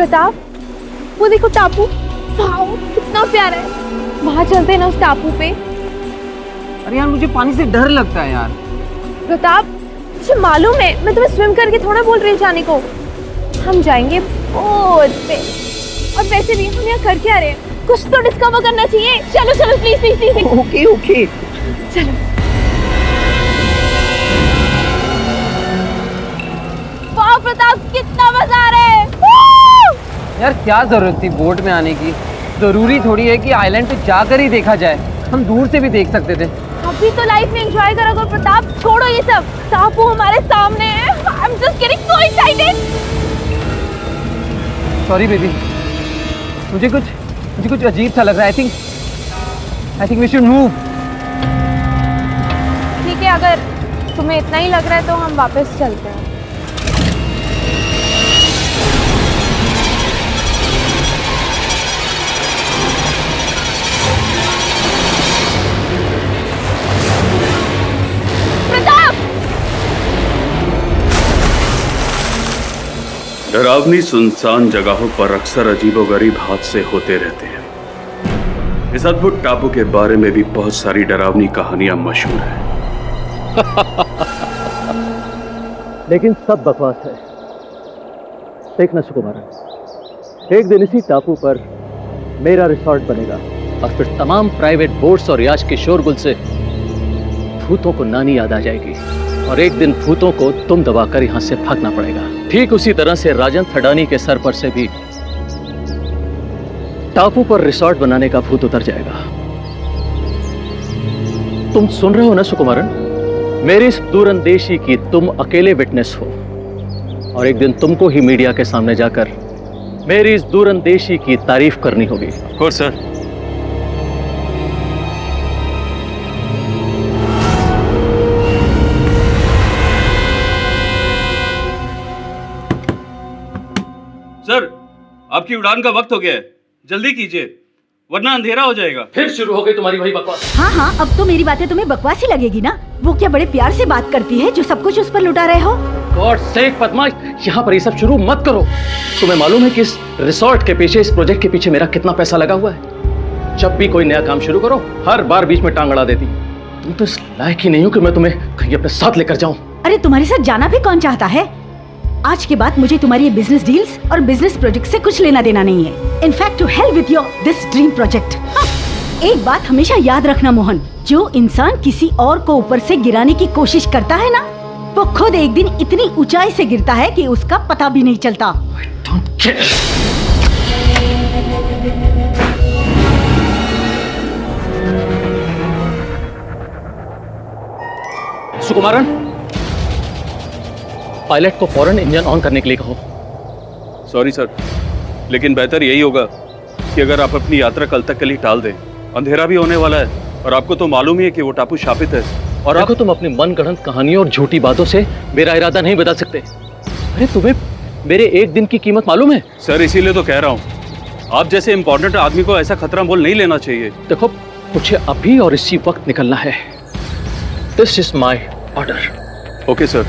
प्रताप, वो देखो टापू, वाओ कितना प्यारा है। वहां चलते हैं ना उस टापू पे। अरे यार मुझे पानी से डर लगता है यार। प्रताप, मुझे मालूम है, मैं तुम्हें स्विम करके थोड़ा बोल रही जाने को। हम जाएंगे बोट पे। और वैसे भी हम यहाँ कर क्या रहे हैं, कुछ तो डिस्कवर करना चाहिए। चलो चलो please please please. Okay okay चलो। वाह प्रताप, कितना मजा आ रहा है। यार क्या जरूरत थी बोट में आने की? जरूरी थोड़ी है कि आइलैंड पे जाकर ही देखा जाए, हम दूर से भी देख सकते थे। अभी तो लाइफ में एंजॉय करोगे प्रताप, छोड़ो ये सब। टापू हमारे सामने है। I am just getting so excited. Sorry baby, मुझे कुछ अजीब सा लग रहा है। I think we should move. ठीक है, अगर तुम्हें इतना ही लग रहा है तो हम वापस चलते हैं। डरावनी सुनसान जगहों पर अक्सर अजीबोगरीब हादसे होते रहते हैं। इस अद्भुत टापू के बारे में भी बहुत सारी डरावनी कहानियां मशहूर हैं। लेकिन सब बकवास है। देखना सुकुमारन, एक दिन इसी टापू पर मेरा रिसोर्ट बनेगा और फिर तमाम प्राइवेट बोट्स और याच के शोरगुल से भूतों को नानी याद आ जाएगी और एक दिन भूतों को तुम दबाकर यहां से भागना पड़ेगा। ठीक उसी तरह से राजन थडानी के सर पर से भी टापू पर रिसोर्ट बनाने का भूत उतर जाएगा। तुम सुन रहे हो ना सुकुमारन? मेरी इस दूरंदेशी की तुम अकेले विटनेस हो और एक दिन तुमको ही मीडिया के सामने जाकर मेरी इस दूरंदेशी की तारीफ करनी होगी। Course sir. सर, आपकी उड़ान का वक्त हो गया है, जल्दी कीजिए वरना अंधेरा हो जाएगा। फिर शुरू हो गई तुम्हारी वही बकवास। हाँ हाँ, अब तो मेरी बातें तुम्हें बकवास ही लगेगी ना। वो क्या बड़े प्यार से बात करती है जो सब कुछ उस पर लुटा रहे हो। गॉड सेक पद्मा, यहाँ पर ये सब शुरू मत करो। तुम्हें मालूम है कि इस रिसोर्ट के पीछे, इस प्रोजेक्ट के पीछे मेरा कितना पैसा लगा हुआ है? जब भी कोई नया काम शुरू करो हर बार बीच में टांग अड़ा देती। तुम तो इस लायक ही नहीं हो कि मैं तुम्हें कहीं अपने साथ लेकर जाऊं। अरे तुम्हारे साथ जाना भी कौन चाहता है? आज के बाद मुझे तुम्हारी ये बिजनेस डील्स और बिजनेस प्रोजेक्ट से कुछ लेना देना नहीं है। In fact to hell with your this dream project. एक बात हमेशा याद रखना मोहन, जो इंसान किसी और को ऊपर से गिराने की कोशिश करता है ना, वो खुद एक दिन इतनी ऊंचाई से गिरता है कि उसका पता भी नहीं चलता। I don't care. Sukumaran, pilot को फौरन इंजन ऑन करने के लिए कहो। सॉरी सर, लेकिन बेहतर यही होगा कि अगर आप अपनी यात्रा कल तक के लिए टाल दें। अंधेरा भी होने वाला है और आपको तो मालूम ही है कि वो टापू शापित है। और देखो, तुम अपनी मनगढ़ंत कहानियों और झूठी बातों से मेरा इरादा नहीं बदल सकते। अरे तुम्हें मेरे एक दिन की कीमत मालूम है? सर इसीलिए तो कह रहा हूँ, आप जैसे इम्पोर्टेंट आदमी को ऐसा खतरा मोल नहीं लेना चाहिए। देखो, मुझे अभी और इसी वक्त निकलना है। This is my order. Okay sir.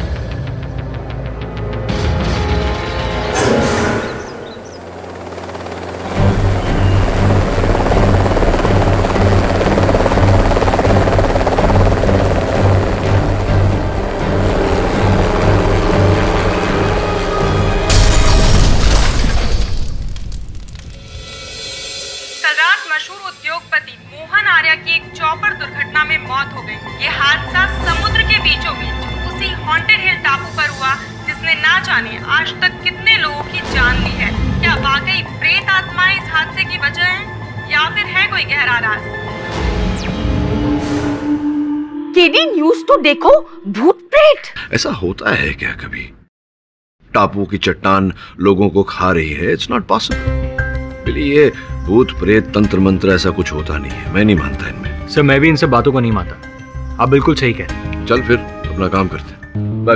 कल रात मशहूर उद्योगपति मोहन आर्या की एक चॉपर दुर्घटना में मौत हो गई। ये हादसा समुद्र के बीचों बीच उसी हॉन्टेड हिल टापू पर हुआ जिसने ना जाने आज तक कितने लोगों की जान ली है। क्या वाकई प्रेत आत्माएं इस हादसे की वजह है या फिर है कोई गहरा राज? केडी न्यूज़ तो देखो, भूत प्रेत। ऐसा होता है क्या कभी? टापू की चट्टान लोगों को खा रही है? It's not possible. ये भूत प्रेत तंत्र मंत्र ऐसा कुछ होता नहीं है, मैं नहीं मानता इनमें। सर मैं भी इन सब बातों को नहीं मानता, आप बिल्कुल सही कह रहे हैं। चल फिर अपना काम करते हैं। बाय।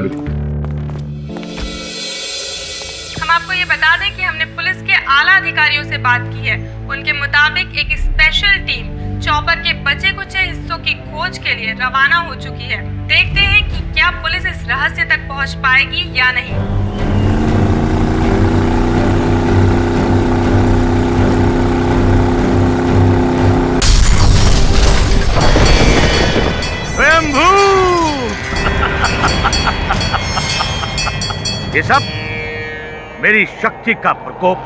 हम आपको ये बता दें कि हमने पुलिस के आला अधिकारियों से बात की है। उनके मुताबिक एक स्पेशल टीम चॉपर के बचे कुचे हिस्सों की खोज के लिए रवाना हो चुकी है। देखते हैं कि क्या पुलिस इस रहस्य तक पहुंच पाएगी या नहीं। ये सब मेरी शक्ति का प्रकोप।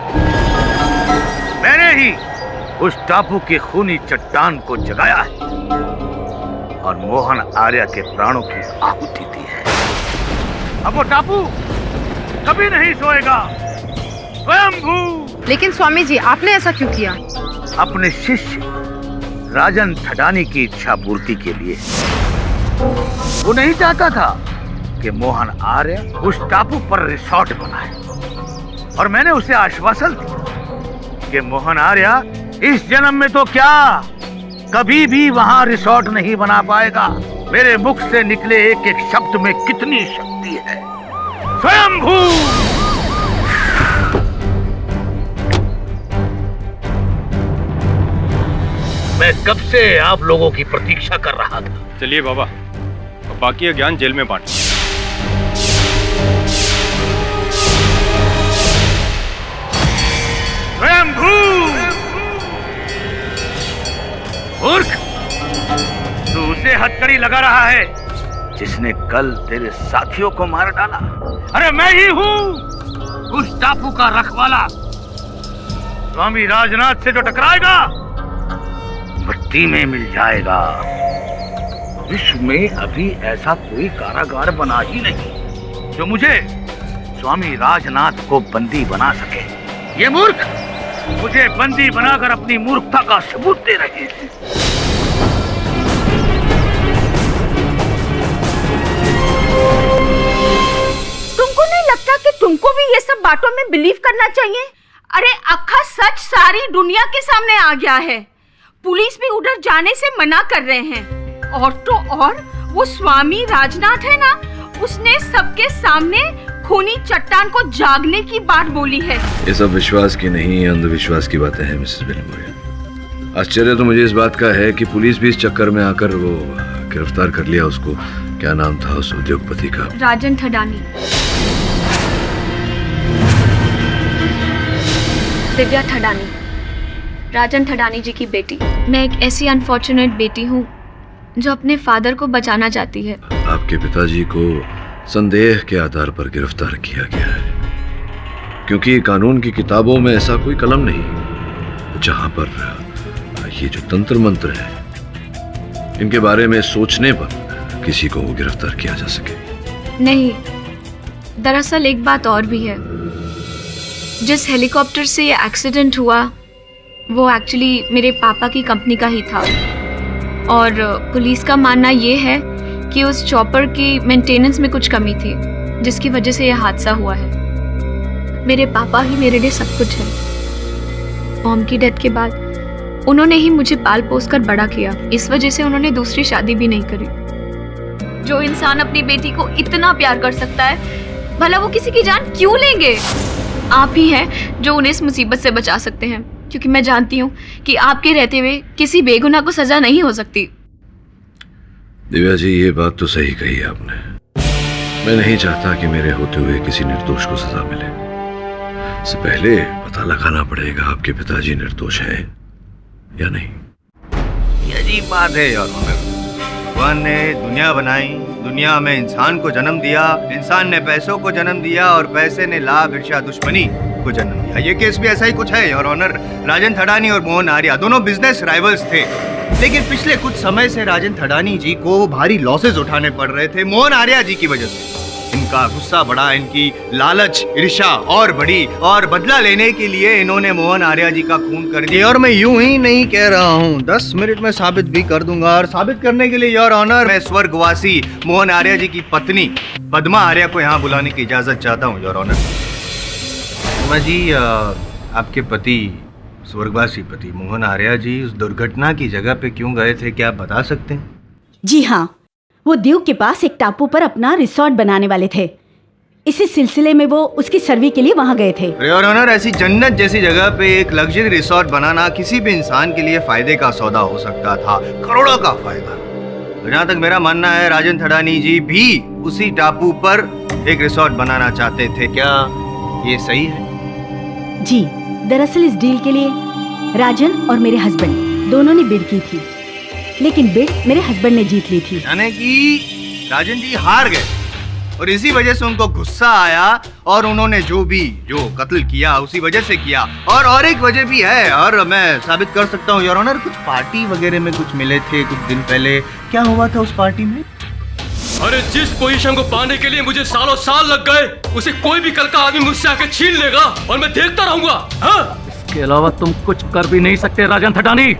मैंने ही उस टापू की खूनी चट्टान को जगाया है और मोहन आर्या के प्राणों की आहुति दी है। अब वो टापू कभी नहीं सोएगा। स्वयंभू। लेकिन स्वामी जी, आपने ऐसा क्यों किया? अपने शिष्य राजन थडानी की इच्छा पूर्ति के लिए। वो नहीं चाहता था कि मोहन आर्य उस टापू पर रिसोर्ट बनाए और मैंने उसे आश्वासन दिया कि मोहन आर्य इस जन्म में तो क्या, कभी भी वहां रिसोर्ट नहीं बना पाएगा। मेरे मुख से निकले एक एक शब्द में कितनी शक्ति है। स्वयंभू। मैं कब से आप लोगों की प्रतीक्षा कर रहा था। चलिए बाबा, बाकी का ज्ञान जेल में बांट। स्वयंभू। मूर्ख, तू उसे हथकड़ी लगा रहा है जिसने कल तेरे साथियों को मार डाला। अरे मैं ही हूँ उस टापू का रखवाला। स्वामी राजनाथ से जो टकराएगा मिट्टी में मिल जाएगा। विश्व में अभी ऐसा कोई कारागार बना ही नहीं जो मुझे स्वामी राजनाथ को बंदी बना सके। ये मूर्ख मुझे बंदी बनाकर अपनी मूर्खता का सबूत दे रहे हैं। तुमको नहीं लगता कि तुमको भी ये सब बातों में बिलीव करना चाहिए? अरे अक्खा सच सारी दुनिया के सामने आ गया है। पुलिस भी उधर जाने से मना कर रहे हैं। और तो और वो स्वामी राजनाथ है ना, उसने सबके सामने खूनी चट्टान को जागने की बात बोली है। ये सब विश्वास की नहीं, अंधविश्वास की बातें हैं मिसेस बेलीमोरिया। आश्चर्य तो मुझे इस बात का है कि पुलिस भी इस चक्कर में आकर वो गिरफ्तार कर लिया उसको। क्या नाम था उस उद्योगपति का? राजन थडानी। दिव्या थडानी, राजन थडानी जी की बेटी। मैं एक ऐसी अनफॉर्चुनेट बेटी हूँ जो अपने फादर को बचाना चाहती है। आपके पिताजी को संदेह के आधार पर गिरफ्तार किया गया है, क्योंकि कानून की किताबों में ऐसा कोई कलम नहीं जहां पर ये जो तंत्र मंत्र है इनके बारे में सोचने पर किसी को गिरफ्तार किया जा सके। नहीं, दरअसल एक बात और भी है। जिस हेलीकॉप्टर से ये एक्सीडेंट हुआ वो एक्चुअली मेरे पापा की कंपनी का ही था और पुलिस का मानना ये है कि उस चॉपर की मेंटेनेंस में कुछ कमी थी जिसकी वजह से यह हादसा हुआ है। मेरे पापा ही मेरे लिए सब कुछ है। मॉम की डेथ के बाद उन्होंने ही मुझे पाल पोस कर बड़ा किया। इस वजह से उन्होंने दूसरी शादी भी नहीं करी। जो इंसान अपनी बेटी को इतना प्यार कर सकता है, भला वो किसी की जान क्यों लेंगे? आप ही हैं जो उन्हें इस मुसीबत से बचा सकते हैं, क्योंकि मैं जानती हूँ कि आपके रहते हुए किसी बेगुनाह को सजा नहीं हो सकती। दिव्या जी, ये बात तो सही कही आपने। मैं नहीं चाहता कि मेरे होते हुए किसी निर्दोष को सजा मिले। इससे पहले पता लगाना पड़ेगा आपके पिताजी निर्दोष हैं या नहीं। ये अजीब बात है यार। भगवान ने दुनिया बनाई, दुनिया में इंसान को जन्म दिया, इंसान ने पैसों को जन्म दिया और पैसे ने लाभ, ईर्ष्या, दुश्मनी को जन्म दिया। ये केस भी ऐसा ही कुछ है योर ऑनर। राजन थडानी और मोहन आर्या दोनों बिजनेस राइवल्स थे, लेकिन पिछले कुछ समय से राजन थडानी जी को भारी लॉसेस उठाने पड़ रहे थे मोहन आर्या जी की वजह से। इनका गुस्सा बढ़ा, इनकी लालच, ईर्ष्या और बढ़ी और बदला लेने के लिए इन्होंने मोहन आर्या जी का खून कर दिया। और मैं यूं ही नहीं कह रहा हूँ, 10 मिनट में साबित भी कर दूंगा। और साबित करने के लिए योर ऑनर मैं स्वर्गवासी मोहन आर्या जी की पत्नी पद्मा आर्या को यहाँ बुलाने की इजाजत चाहता हूँ योर ऑनर। पद्मा जी, आपके पति, स्वर्गवासी पति मोहन आर्या जी उस दुर्घटना की जगह पे क्यों गए थे, क्या आप बता सकते हैं? जी हाँ, वो दीव के पास एक टापू पर अपना रिसोर्ट बनाने वाले थे। इसी सिलसिले में वो उसकी सर्वे के लिए वहाँ गए थे। योर ऑनर, ऐसी जन्नत जैसी जगह पे एक लग्जरी रिसोर्ट बनाना किसी भी इंसान के लिए फायदे का सौदा हो सकता था, करोड़ों का फायदा। जहाँ तक मेरा मानना है, राजन थडानी जी भी उसी टापू पर एक रिसोर्ट बनाना चाहते थे। क्या ये सही है? जी, दरअसल इस डील के लिए राजन और मेरे हस्बैंड दोनों ने बिड की थी, लेकिन बिड मेरे हस्बैंड ने जीत ली थी। यानी कि राजन जी हार गए और इसी वजह से उनको गुस्सा आया और उन्होंने जो कत्ल किया उसी वजह से किया। और एक वजह भी है, और मैं साबित कर सकता हूँ योर ऑनर, कुछ पार्टी वगैरह में कुछ मिले थे कुछ दिन पहले। क्या हुआ था उस पार्टी में? अरे जिस पोजीशन को पाने के लिए मुझे सालों साल लग गए, उसे कोई भी कल का आदमी मुझसे आके छीन लेगा और मैं देखता रहूंगा। हाँ? इसके अलावा तुम कुछ कर भी नहीं सकते राजन थटानी।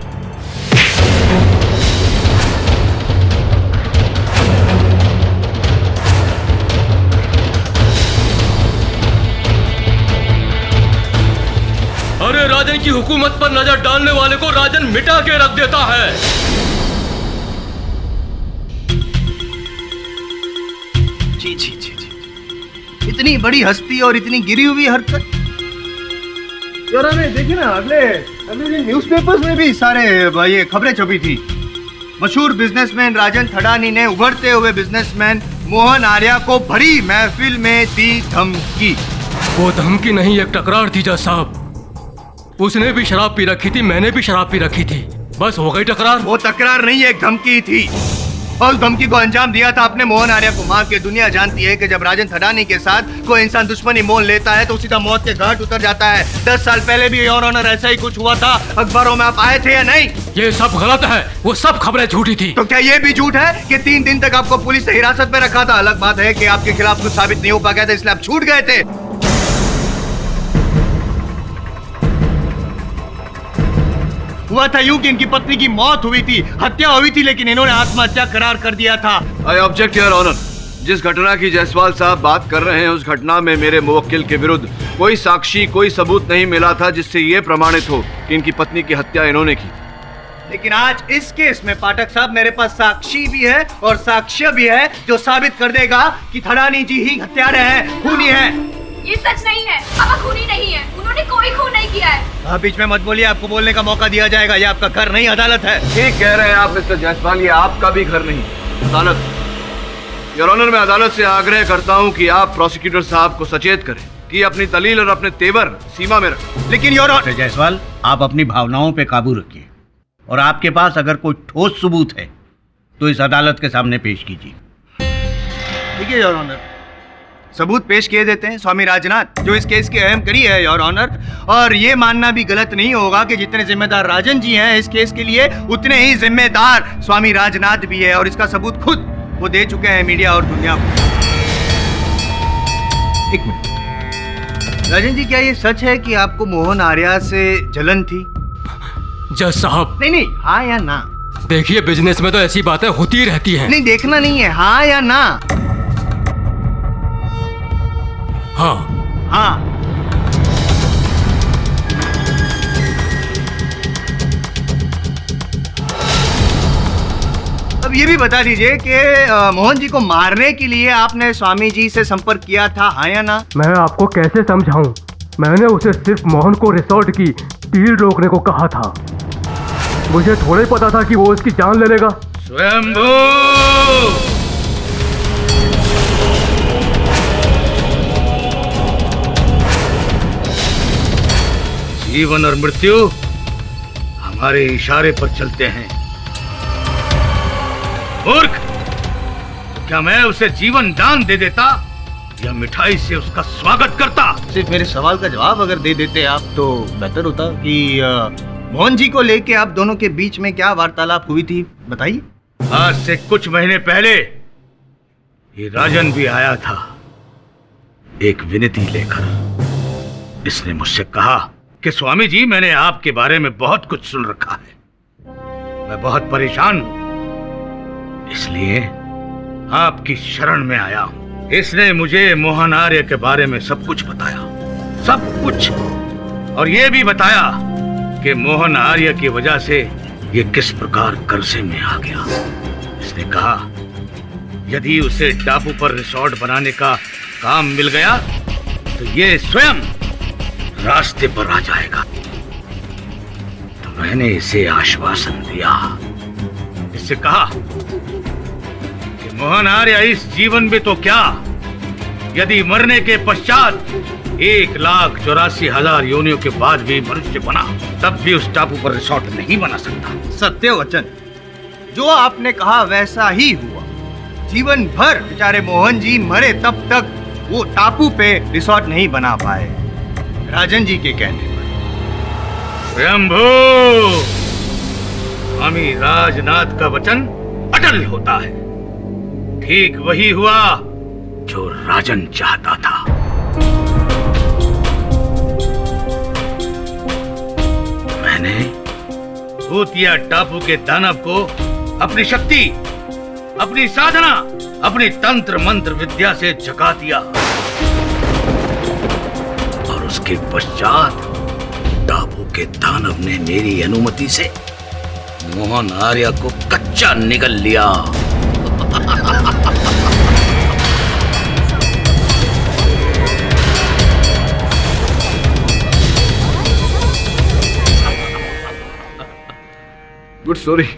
अरे राजन की हुकूमत पर नजर डालने वाले को राजन मिटा के रख देता है। जी जी जी जी, इतनी बड़ी हस्ती और इतनी गिरी हुई हरकत। देखिए ना, अगले दिन न्यूज़पेपर्स में भी सारे ये खबरें छपी थी। मशहूर बिजनेसमैन राजन थडानी ने उभरते हुए बिजनेसमैन मोहन आर्या को भरी महफिल में दी धमकी। वो धमकी नहीं, एक टकरार थी जज साहब। उसने भी शराब पी रखी थी, मैंने भी शराब पी रखी थी, बस हो गई टकरार। वो तकरार नहीं, एक धमकी थी। और उस धमकी को अंजाम दिया था अपने मोहन आर्या को मार के। दुनिया जानती है कि जब राजन थडानी के साथ कोई इंसान दुश्मनी मोल लेता है तो सीधा मौत के घाट उतर जाता है। 10 साल पहले भी योर ऑनर ऐसा ही कुछ हुआ था। अखबारों में आप आए थे या नहीं? ये सब गलत है, वो सब खबरें झूठी थी। तो क्या ये भी झूठ है कि 3 दिन तक आपको पुलिस ने हिरासत में रखा था? अलग बात है कि आपके खिलाफ कुछ साबित नहीं हो पा गया था, इसलिए आप छूट गए थे। हुआ था यूं कि इनकी पत्नी की मौत हुई थी, हत्या हुई थी, लेकिन इन्होंने आत्महत्या करार कर दिया था। I object your honour. जिस घटना की जायसवाल साहब बात कर रहे हैं, उस घटना में मेरे मुवक्किल के विरुद्ध कोई साक्षी, कोई सबूत नहीं मिला था जिससे ये प्रमाणित हो कि इनकी पत्नी की हत्या इन्होंने की। लेकिन आज इस केस में पाठक साहब मेरे पास साक्षी भी है और साक्ष्य भी है जो साबित कर देगा कि थडानी जी ही हत्यारे हैं, खूनी हैं। ये सच नहीं है, पापा खूनी नहीं है, उन्होंने कोई खून नहीं किया है। आप बीच में मत बोलिए, आपको बोलने का मौका दिया जाएगा। ये आपका घर नहीं, अदालत है। ठीक कह रहे हैं आप मिस्टर जायसवाल, ये आपका भी घर नहीं, अदालत। योर ऑनर, मैं अदालत से आग्रह करता हूं कि आप प्रोसिक्यूटर साहब को सचेत करें कि अपनी दलील और अपने तेवर सीमा में रखें। लेकिन योर ऑनर जायसवाल, आप अपनी भावनाओं पे काबू रखिए और आपके पास अगर कोई ठोस सबूत है तो इस अदालत के सामने पेश कीजिए। ठीक है योर ऑनर, सबूत पेश किए देते हैं। स्वामी राजनाथ जो इस केस के अहम कड़ी है योर ऑनर, और ये मानना भी गलत नहीं होगा कि जितने जिम्मेदार राजन जी हैं इस केस के लिए, उतने ही जिम्मेदार स्वामी राजनाथ भी है, और इसका सबूत खुद वो दे चुके हैं मीडिया और दुनिया को। एक मिनट राजन जी, क्या ये सच है कि आपको मोहन आर्या से जलन थी? जज साहब, नहीं, हाँ या ना? देखिए, बिजनेस में तो ऐसी बातें होती रहती हैं। नहीं, देखना नहीं है, हाँ या ना? हाँ। हाँ। अब ये भी बता दीजिए कि मोहन जी को मारने के लिए आपने स्वामी जी से संपर्क किया था, हाँ या ना? मैं आपको कैसे समझाऊं? मैंने उसे सिर्फ मोहन को रिसोर्ट की डील रोकने को कहा था। मुझे थोड़ा ही पता था कि वो इसकी जान ले लेगा। स्वयंभू! जीवन और मृत्यु हमारे इशारे पर चलते हैं। मूर्ख! क्या मैं उसे जीवन दान दे देता या मिठाई से उसका स्वागत करता? सिर्फ मेरे सवाल का जवाब अगर दे देते आप तो बेहतर होता। कि मोहन जी को लेके आप दोनों के बीच में क्या वार्तालाप हुई थी, बताइए। आज से कुछ महीने पहले ये राजन भी आया था एक विनती लेकर। इसने मुझसे कहा कि स्वामी जी, मैंने आपके बारे में बहुत कुछ सुन रखा है, मैं बहुत परेशान हूं, इसलिए आपकी शरण में आया हूं। इसने मुझे मोहन आर्य के बारे में सब कुछ बताया, सब कुछ, और यह भी बताया कि मोहन आर्य की वजह से ये किस प्रकार कर्जे में आ गया। इसने कहा यदि उसे टापू पर रिसोर्ट बनाने का काम मिल गया तो ये स्वयं रास्ते पर आ जाएगा। तो मैंने इसे आश्वासन दिया, इससे कहा कि मोहन आर्य इस जीवन में तो क्या, यदि मरने के पश्चात 1,84,000 योनियों के बाद भी मनुष्य बना, तब भी उस टापू पर रिसोर्ट नहीं बना सकता। सत्य वचन, जो आपने कहा वैसा ही हुआ। जीवन भर बेचारे मोहन जी मरे तब तक वो टापू पे रिसोर्ट नहीं बना पाए, राजन जी के कहने पर। स्वयंभू, स्वामी राजनाथ का वचन अटल होता है। ठीक वही हुआ जो राजन चाहता था। मैंने भूतिया टापू के दानव को अपनी शक्ति, अपनी साधना, अपनी तंत्र मंत्र विद्या से जगा दिया और उसके पश्चात टापू के दानव ने मेरी अनुमति से मोहन आर्या को कच्चा निगल लिया। Good story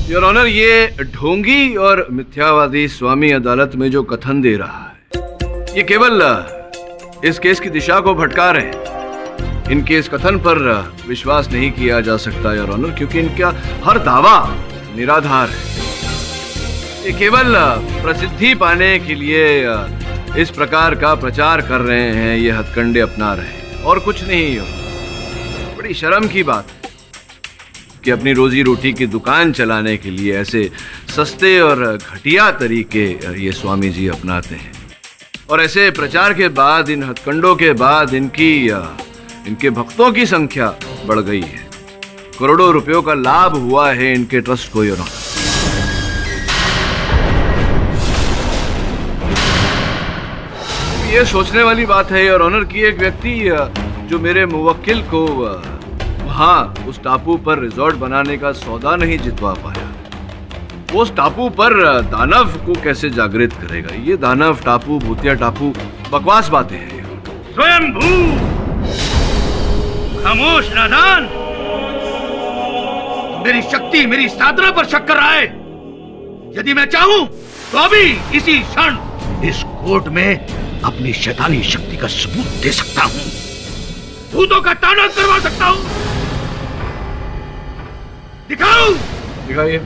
your honour. ये ढोंगी और मिथ्यावादी स्वामी अदालत में जो कथन दे रहा है, ये केवल इस केस की दिशा को भटका रहे हैं। इनके इस कथन पर विश्वास नहीं किया जा सकता योर ऑनर, क्योंकि इनका हर दावा निराधार है। ये केवल प्रसिद्धि पाने के लिए इस प्रकार का प्रचार कर रहे हैं, ये हथकंडे अपना रहे हैं और कुछ नहीं। बड़ी शर्म की बात है कि अपनी रोजी रोटी की दुकान चलाने के लिए ऐसे सस्ते और घटिया तरीके ये स्वामी जी अपनाते हैं। और ऐसे प्रचार के बाद, इन हथकंडों के बाद इनके भक्तों की संख्या बढ़ गई है। करोड़ों रुपयों का लाभ हुआ है इनके ट्रस्ट को। ये सोचने वाली बात है योर ऑनर कि एक व्यक्ति जो मेरे मुवक्किल को वहां उस टापू पर रिजॉर्ट बनाने का सौदा नहीं जितवा पाया, वो उस टापू पर दानव को कैसे जागृत करेगा? ये दानव टापू, भूतिया टापू, बकवास बातें हैं। स्वयंभू, खामोश नादान, मेरी शक्ति, मेरी साधना पर शक कर रहा है। यदि मैं चाहूं तो अभी इसी क्षण इस कोर्ट में अपनी शैतानी शक्ति का सबूत दे सकता हूं, भूतों का तांडव करवा सकता हूं। दिखाओ, दिखाइए।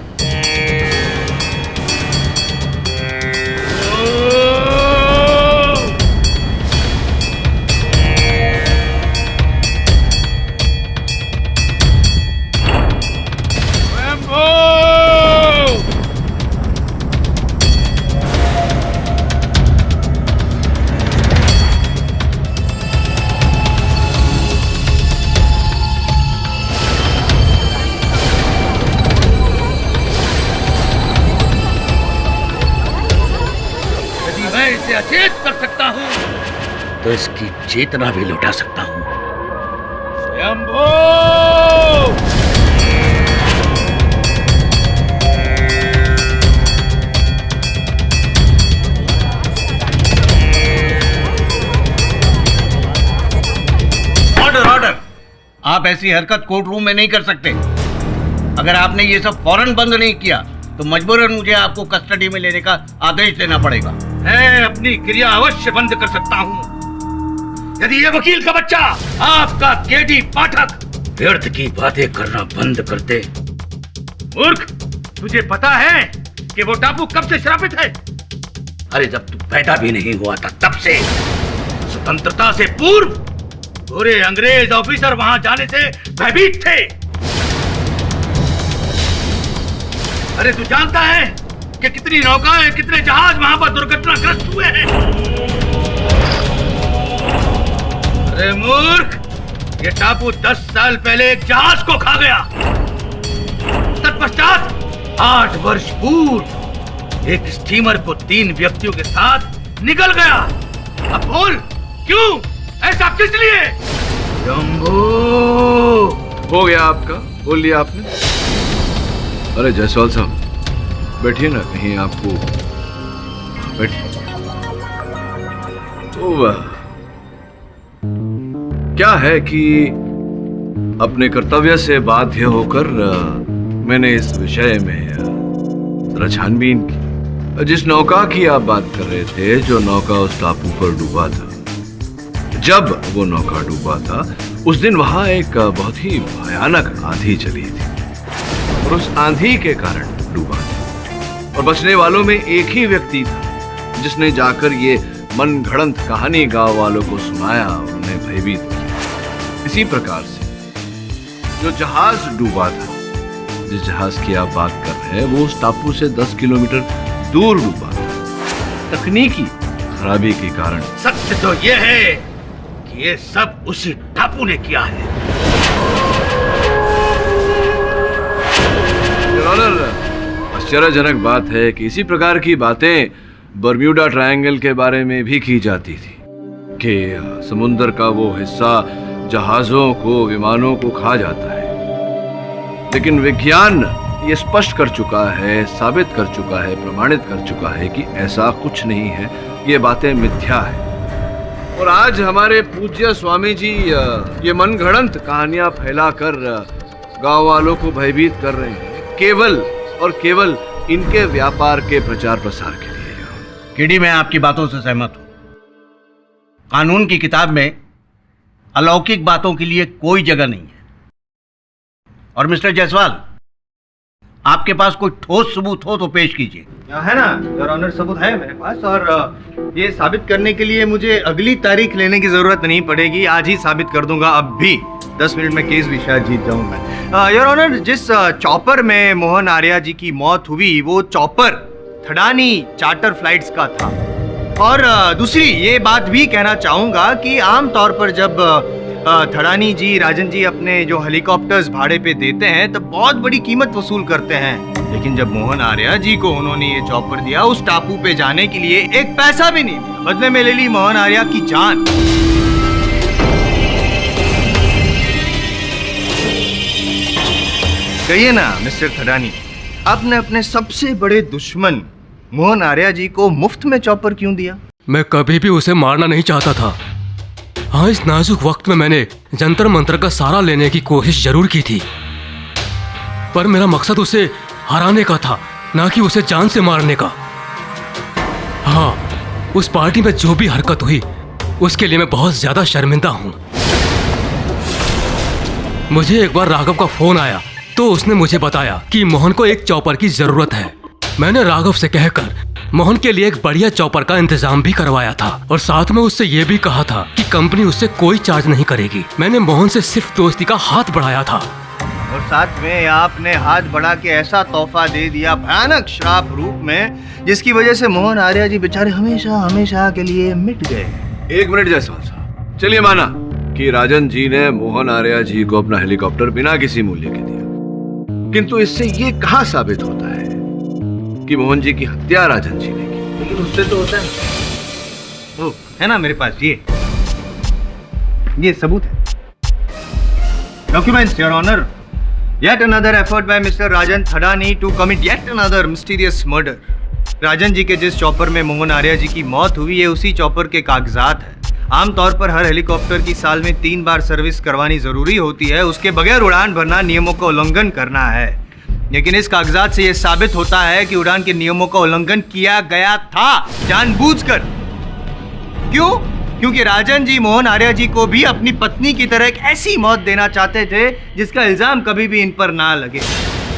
अचेत कर सकता हूं तो इसकी चेतना भी लौटा सकता हूं। स्वयंभू, ऑर्डर, ऑर्डर। आप ऐसी हरकत कोर्ट रूम में नहीं कर सकते। अगर आपने ये सब फौरन बंद नहीं किया तो मजबूरन मुझे आपको कस्टडी में लेने का आदेश देना पड़ेगा। मैं अपनी क्रिया अवश्य बंद कर सकता हूं यदि ये वकील का बच्चा, आपका केडी पाठक, व्यर्थ की बातें करना बंद कर दे। मूर्ख, तुझे पता है कि वो टापू कब से श्रापित है? अरे जब तू पैदा भी नहीं हुआ था तब से। स्वतंत्रता से पूर्व पूरे अंग्रेज ऑफिसर वहां जाने से भयभीत थे। अरे तू जानता है कि कितनी नौकाएं, कितने जहाज वहां पर दुर्घटनाग्रस्त हुए हैं? अरे मूर्ख, ये टापू 10 साल पहले एक जहाज को खा गया। तत्पश्चात 8 वर्ष पूर्व एक स्टीमर को 3 व्यक्तियों के साथ निगल गया। अब बोल, क्यों? ऐसा किस लिए? शंभू, हो गया आपका, बोल लिया आपने। अरे जायसवाल साहब, बैठिए ना, कहीं आपको बैठिए। तो क्या है कि अपने कर्तव्य से बाध्य होकर मैंने इस विषय में जरा छानबीन की। जिस नौका की आप बात कर रहे थे, जो नौका उस टापू पर डूबा था, जब वो नौका डूबा था उस दिन वहां एक बहुत ही भयानक आंधी चली थी और उस आंधी के कारण डूबा था। और बचने वालों में एक ही व्यक्ति था जिसने जाकर ये मन घड़ंत कहानी गांव वालों को सुनाया और उन्हें भयभीत किया। इसी प्रकार से जो जहाज डूबा था, जिस जहाज की आप बात कर रहे हैं, वो उस टापू से 10 किलोमीटर दूर डूबा था। तकनीकी खराबी के कारण। सत्य तो ये है कि ये सब उसी टापू ने किया है। आश्चर्यजनक बात है कि इसी प्रकार की बातें बर्म्यूडा ट्रायंगल के बारे में भी की जाती थी कि समुद्र का वो हिस्सा जहाजों को, विमानों को खा जाता है। लेकिन विज्ञान ये स्पष्ट कर चुका है, साबित कर चुका है, प्रमाणित कर चुका है कि ऐसा कुछ नहीं है, ये बातें मिथ्या है। और आज हमारे पूज्य स्वामी जी ये मनगढ़ंत कहानियां फैलाकर गांव वालों को भयभीत कर रहे हैं, केवल और केवल इनके व्यापार के प्रचार प्रसार के लिए। किडी, मैं आपकी बातों से सहमत हूं। कानून की किताब में अलौकिक बातों के लिए कोई जगह नहीं है। और मिस्टर जायसवाल, आपके पास कोई ठोस सबूत हो तो पेश कीजिए। है ना योर ऑनर, सबूत है मेरे पास, और ये साबित करने के लिए मुझे अगली तारीख लेने की जरूरत नहीं पड़ेगी। आज ही साबित कर दूंगा, अब भी 10 मिनट में केस भी शायद जीत जाऊं मैं। योर ऑनर, जिस चॉपर में मोहन आर्या जी की मौत हुई, वो चॉपर थडानी चार्टर फ्लाइट्स का था। और दूसरी ये बात भी कहना चाहूंगा कि आमतौर पर जब थडानी जी, राजन जी अपने जो हेलीकॉप्टर्स भाड़े पे देते हैं तब बहुत बड़ी कीमत वसूल करते हैं, लेकिन जब मोहन आर्या जी को उन्होंने ये चॉपर दिया, उस टापू पे जाने के लिए एक पैसा भी नहीं दिया, बदले में ले ली मोहन आर्या की जान। कहिए ना मिस्टर थडानी, आपने अपने सबसे बड़े दुश्मन मोहन आर्या जी को मुफ्त में चॉपर क्यों दिया? मैं कभी भी उसे मारना नहीं चाहता था। हाँ, इस नाजुक वक्त में मैंने जंतर मंत्र का सहारा लेने की कोशिश जरूर की थी, पर मेरा मकसद उसे हराने का था, ना कि उसे जान से मारने का। हाँ, उस पार्टी में जो भी हरकत हुई उसके लिए मैं बहुत ज्यादा शर्मिंदा हूँ। मुझे एक बार राघव का फोन आया तो उसने मुझे बताया कि मोहन को एक चॉपर की जरूरत है। मैंने राघव से कहकर मोहन के लिए एक बढ़िया चॉपर का इंतजाम भी करवाया था और साथ में उससे ये भी कहा था कि कंपनी उससे कोई चार्ज नहीं करेगी। मैंने मोहन से सिर्फ दोस्ती का हाथ बढ़ाया था। और साथ में आपने हाथ बढ़ा के ऐसा तोहफा दे दिया भयानक श्राप रूप में, जिसकी वजह से मोहन आर्या जी बेचारे हमेशा हमेशा के लिए मिट गए। 1 मिनट जायसवाल साहब, चलिए माना कि राजन जी ने मोहन आर्या जी को अपना हेलीकॉप्टर बिना किसी मूल्य के दिया, किंतु इससे ये कहाँ साबित होता है कि मोहन जी की हत्या राजन जी ने की? लेकिन उससे तो होता है, ओ, है ना मेरे पास ये सबूत है, documents your honour. Yet another effort by Mr. Rajan Thadani to commit yet another mysterious murder. Rajan ji के जिस चॉपर में मोहन आर्या जी की मौत हुई है, उसी चॉपर के कागजात है। आमतौर पर हर हेलीकॉप्टर की साल में 3 बार सर्विस करवानी जरूरी होती है, उसके बगैर उड़ान भरना नियमों का उल्लंघन करना है। लेकिन इस कागजात से यह साबित होता है कि उड़ान के नियमों का उल्लंघन किया गया था जानबूझकर। क्यों? क्योंकि राजन जी मोहन आर्या जी को भी अपनी पत्नी की तरह एक ऐसी मौत देना चाहते थे जिसका इल्जाम कभी भी इन पर ना लगे।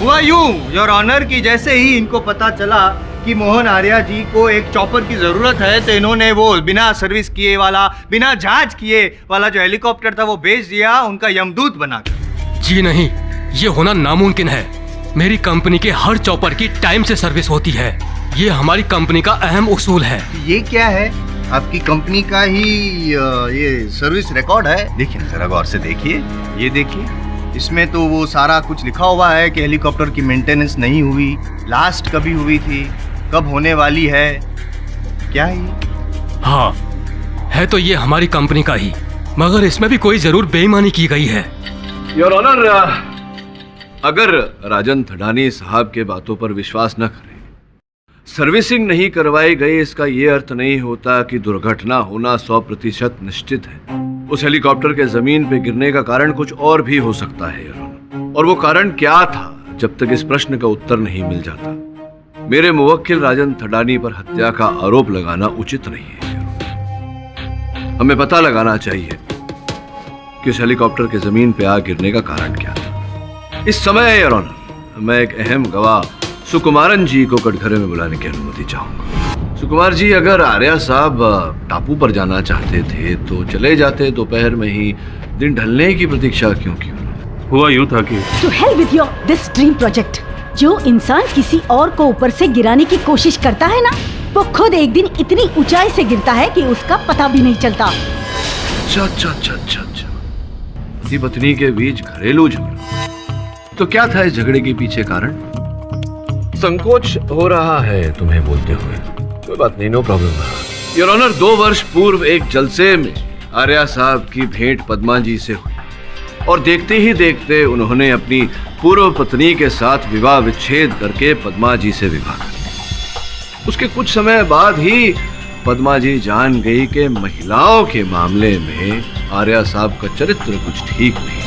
हुआ यूं योर ऑनर कि जैसे ही इनको पता चला कि मोहन आर्या जी को एक चॉपर की जरूरत है, तो इन्होंने वो बिना सर्विस किए वाला, बिना जांच किए वाला जो हेलीकॉप्टर था वो बेच दिया उनका यमदूत बनाकर। जी नहीं, ये होना नामुमकिन है। मेरी कंपनी के हर चॉपर की टाइम से सर्विस होती है। ये हमारी कंपनी का अहम उसूल है। ये क्या है? आपकी कंपनी का ही ये सर्विस रिकॉर्ड है। देखिए जरा गौर से देखिए, ये देखिए, इसमें तो वो सारा कुछ लिखा हुआ है कि हेलीकॉप्टर की मेंटेनेंस नहीं हुई, लास्ट कभी हुई थी, कब होने वाली है, क्या है ये? हाँ, है तो ये हमारी कंपनी का ही, मगर इसमें भी कोई जरूर बेईमानी की गई है। योर ऑनर, अगर राजन थडानी साहब के बातों पर विश्वास न करें, सर्विसिंग नहीं करवाई गई, इसका यह अर्थ नहीं होता कि दुर्घटना होना 100% निश्चित है। उस हेलीकॉप्टर के जमीन पे गिरने का कारण कुछ और भी हो सकता है, और वो कारण क्या था, जब तक इस प्रश्न का उत्तर नहीं मिल जाता, मेरे मुवक्किल राजन थडानी पर हत्या का आरोप लगाना उचित नहीं है। हमें पता लगाना चाहिए कि उस हेलीकॉप्टर के जमीन पे आग गिरने का कारण क्या था। इस समय योर ऑनर, मैं एक अहम गवाह सुकुमारन जी को कटघरे में बुलाने की अनुमति चाहूंगा। सुकुमार जी, अगर आर्या साहब टापू पर जाना चाहते थे तो चले जाते दोपहर में ही, दिन ढलने की प्रतीक्षा क्यों की? हुआ यूं था कि to hell with your this dream project. जो इंसान किसी और को ऊपर से गिराने की कोशिश करता है ना, वो खुद एक दिन इतनी ऊंचाई से गिरता है कि उसका पता भी नहीं चलता। अच्छा, पति पत्नी के बीच घरेलू झगड़ा, तो क्या था इस झगड़े के पीछे कारण? संकोच हो रहा है तुम्हें बोलते हुए। कोई बात नहीं, नो प्रॉब्लम। योर ऑनर, 2 वर्ष पूर्व एक जलसे में आर्या साहब की भेंट पद्मा जी से हुई और देखते ही देखते उन्होंने अपनी पूर्व पत्नी के साथ विवाह विच्छेद करके पद्मा जी से विवाह कर लिया। उसके कुछ समय बाद ही पद्मा जी जान गई कि महिलाओं के मामले में आर्या साहब का चरित्र कुछ ठीक नहीं।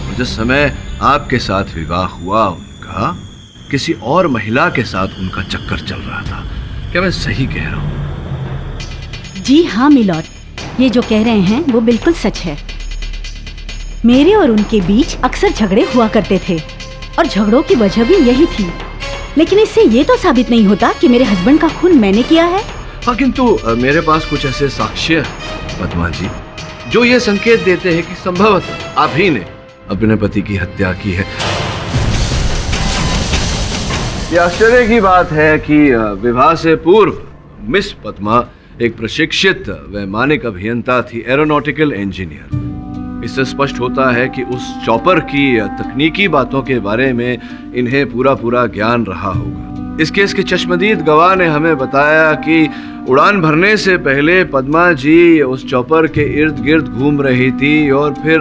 और जिस समय आपके साथ विवाह हुआ उनका, किसी और महिला के साथ उनका चक्कर चल रहा था। क्या मैं सही कह रहा हूँ? जी हाँ मिलॉर्ड, ये जो कह रहे हैं वो बिल्कुल सच है। मेरे और उनके बीच अक्सर झगड़े हुआ करते थे और झगड़ों की वजह भी यही थी, लेकिन इससे ये तो साबित नहीं होता कि मेरे हस्बैंड का खून मैंने किया है। हाँ, किंतु मेरे पास कुछ ऐसे साक्ष्य पद्मा जी जो ये संकेत देते हैं कि संभवतः आप ही ने अपने पति की हत्या की है। यह आश्चर्य की बात है कि विवाह से पूर्व मिस पद्मा एक प्रशिक्षित वैमानिक अभियंता थी, एरोनॉटिकल इंजीनियर। इससे स्पष्ट होता है कि उस चॉपर की तकनीकी बातों के बारे में इन्हें पूरा ज्ञान रहा होगा। इस केस के चश्मदीद गवाह ने हमें बताया कि उड़ान भरने से पहले पद्मा जी उस चॉपर के इर्द गिर्द घूम रही थी और फिर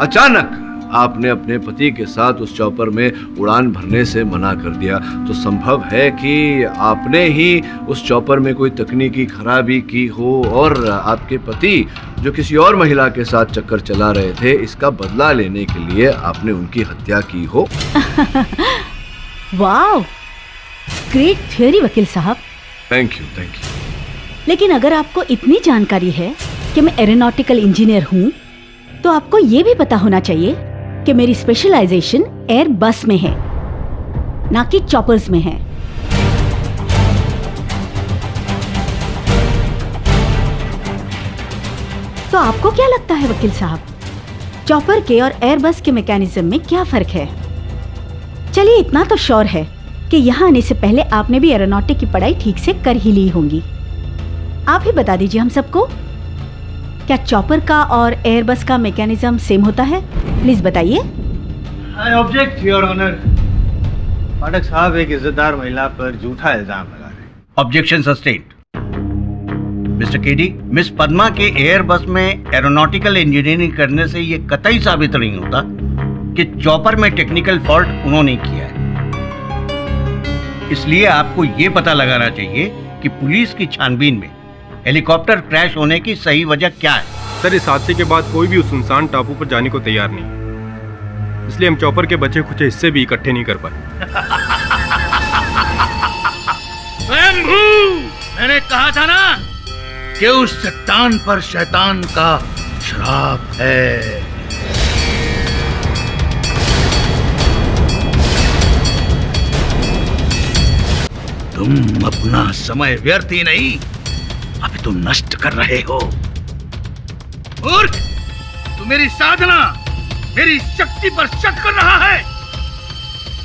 अचानक आपने अपने पति के साथ उस चॉपर में उड़ान भरने से मना कर दिया। तो संभव है कि आपने ही उस चॉपर में कोई तकनीकी खराबी की हो और आपके पति जो किसी और महिला के साथ चक्कर चला रहे थे, इसका बदला लेने के लिए आपने उनकी हत्या की हो। वाओ, ग्रेट थ्योरी वकील साहब। Thank you. लेकिन अगर आपको इतनी जानकारी है कि मैं एरोनॉटिकल इंजीनियर हूँ, तो आपको ये भी पता होना चाहिए कि मेरी स्पेशलाइजेशन एयर बस में है, ना कि चॉपर्स में है। तो आपको क्या लगता है वकील साहब, चॉपर के और एयर बस के मैकेनिज्म में क्या फर्क है? चलिए, इतना तो श्योर है कि यहाँ आने से पहले आपने भी एरोनॉटिक की पढ़ाई ठीक से कर ही ली होंगी। आप ही बता दीजिए हम सबको, क्या चॉपर का और एयरबस का मैकेनिज्म सेम होता है? प्लीज बताइए। I object your honour. फाटक साहब एक इज्जतदार महिला पर झूठा इल्जाम लगा रहे हैं। Objection sustained. Mister KD, miss Padma के एयरबस में एरोनॉटिकल इंजीनियरिंग करने से ये कतई साबित नहीं होता कि चॉपर में टेक्निकल फॉल्ट उन्होंने किया है। इसलिए आपको ये पता लगाना चाहिए कि पुलिस की छानबीन में हेलीकॉप्टर क्रैश होने की सही वजह क्या है। सर, इस हादसे के बाद कोई भी उस सुनसान टापू पर जाने को तैयार नहीं, इसलिए हम चॉपर के बचे कुछ हिस्से भी इकट्ठे नहीं कर पाए। मैंने कहा था ना कि उस चट्टान पर शैतान का श्राप है। तुम अपना समय व्यर्थ ही नहीं, अभी तुम नष्ट कर रहे हो। मूर्ख, तू मेरी साधना, मेरी शक्ति पर शक कर रहा है।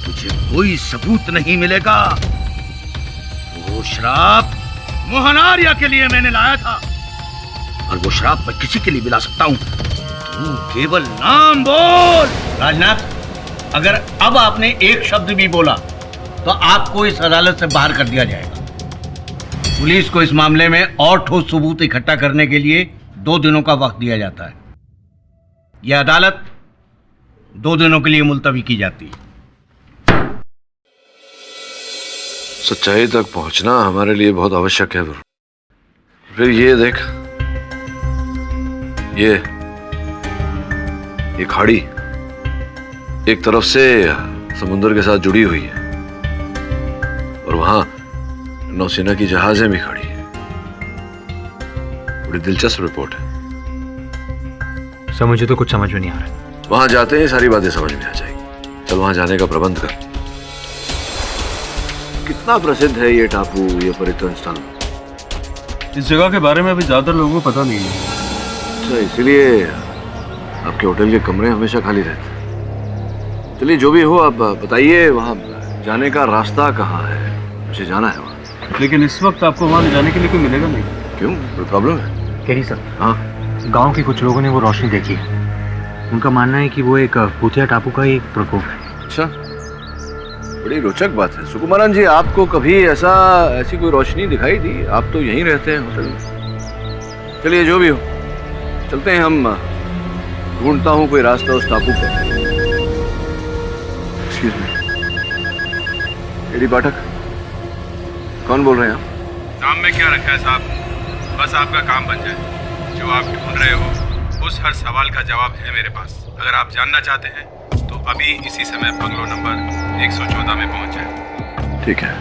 तुझे कोई सबूत नहीं मिलेगा। वो श्राप मोहन आर्या के लिए मैंने लाया था, और वो श्राप मैं किसी के लिए भी ला सकता हूं। तू केवल नाम बोल। राजनाथ, अगर अब आपने एक शब्द भी बोला तो आपको इस अदालत से बाहर कर दिया जाएगा। पुलिस को इस मामले में और ठोस सबूत इकट्ठा करने के लिए 2 दिनों का वक्त दिया जाता है। यह अदालत 2 दिनों के लिए मुलतवी की जाती है। सच्चाई तक पहुंचना हमारे लिए बहुत आवश्यक है। फिर ये देख, ये खाड़ी एक तरफ से समुद्र के साथ जुड़ी हुई है और वहां नौसेना की जहाजें भी खड़ी हैं। बड़ी दिलचस्प रिपोर्ट है। सर, मुझे तो कुछ समझ में नहीं आ रहा। वहां जाते हैं सारी बातें समझ में आ जाएगी। चल वहां जाने का प्रबंध कर। कितना प्रसिद्ध है ये टापू, ये पर्यटन स्थल? इस जगह के बारे में अभी ज्यादा लोगों को पता नहीं है। अच्छा, इसीलिए आपके होटल के कमरे हमेशा खाली रहते हैं। चलिए, जो भी हो, आप बताइए वहाँ जाने का रास्ता कहाँ है? मुझे जाना है वहाँ। लेकिन इस वक्त आपको वहाँ जाने के लिए कोई मिलेगा नहीं। क्यों, कोई प्रॉब्लम है? केडी सर, हाँ, गांव के कुछ लोगों ने वो रोशनी देखी है। उनका मानना है कि वो एक भूतिया टापू का ही प्रकोप है। अच्छा, बड़ी रोचक बात है। सुकुमारन जी, आपको कभी ऐसी कोई रोशनी दिखाई दी? आप तो यहीं रहते हैं होटल में। चलिए, जो भी हो, चलते हैं हम। ढूंढता हूँ कोई रास्ता उस टापू पर। एक्सक्यूज मी, एडी पाठक, कौन बोल रहे हैं आप? नाम में क्या रखा है साहब, बस आपका काम बन जाए। जो आप ढूंढ रहे हो उस हर सवाल का जवाब है मेरे पास। अगर आप जानना चाहते हैं तो अभी इसी समय बंगलो नंबर 114 में पहुंच जाए। ठीक है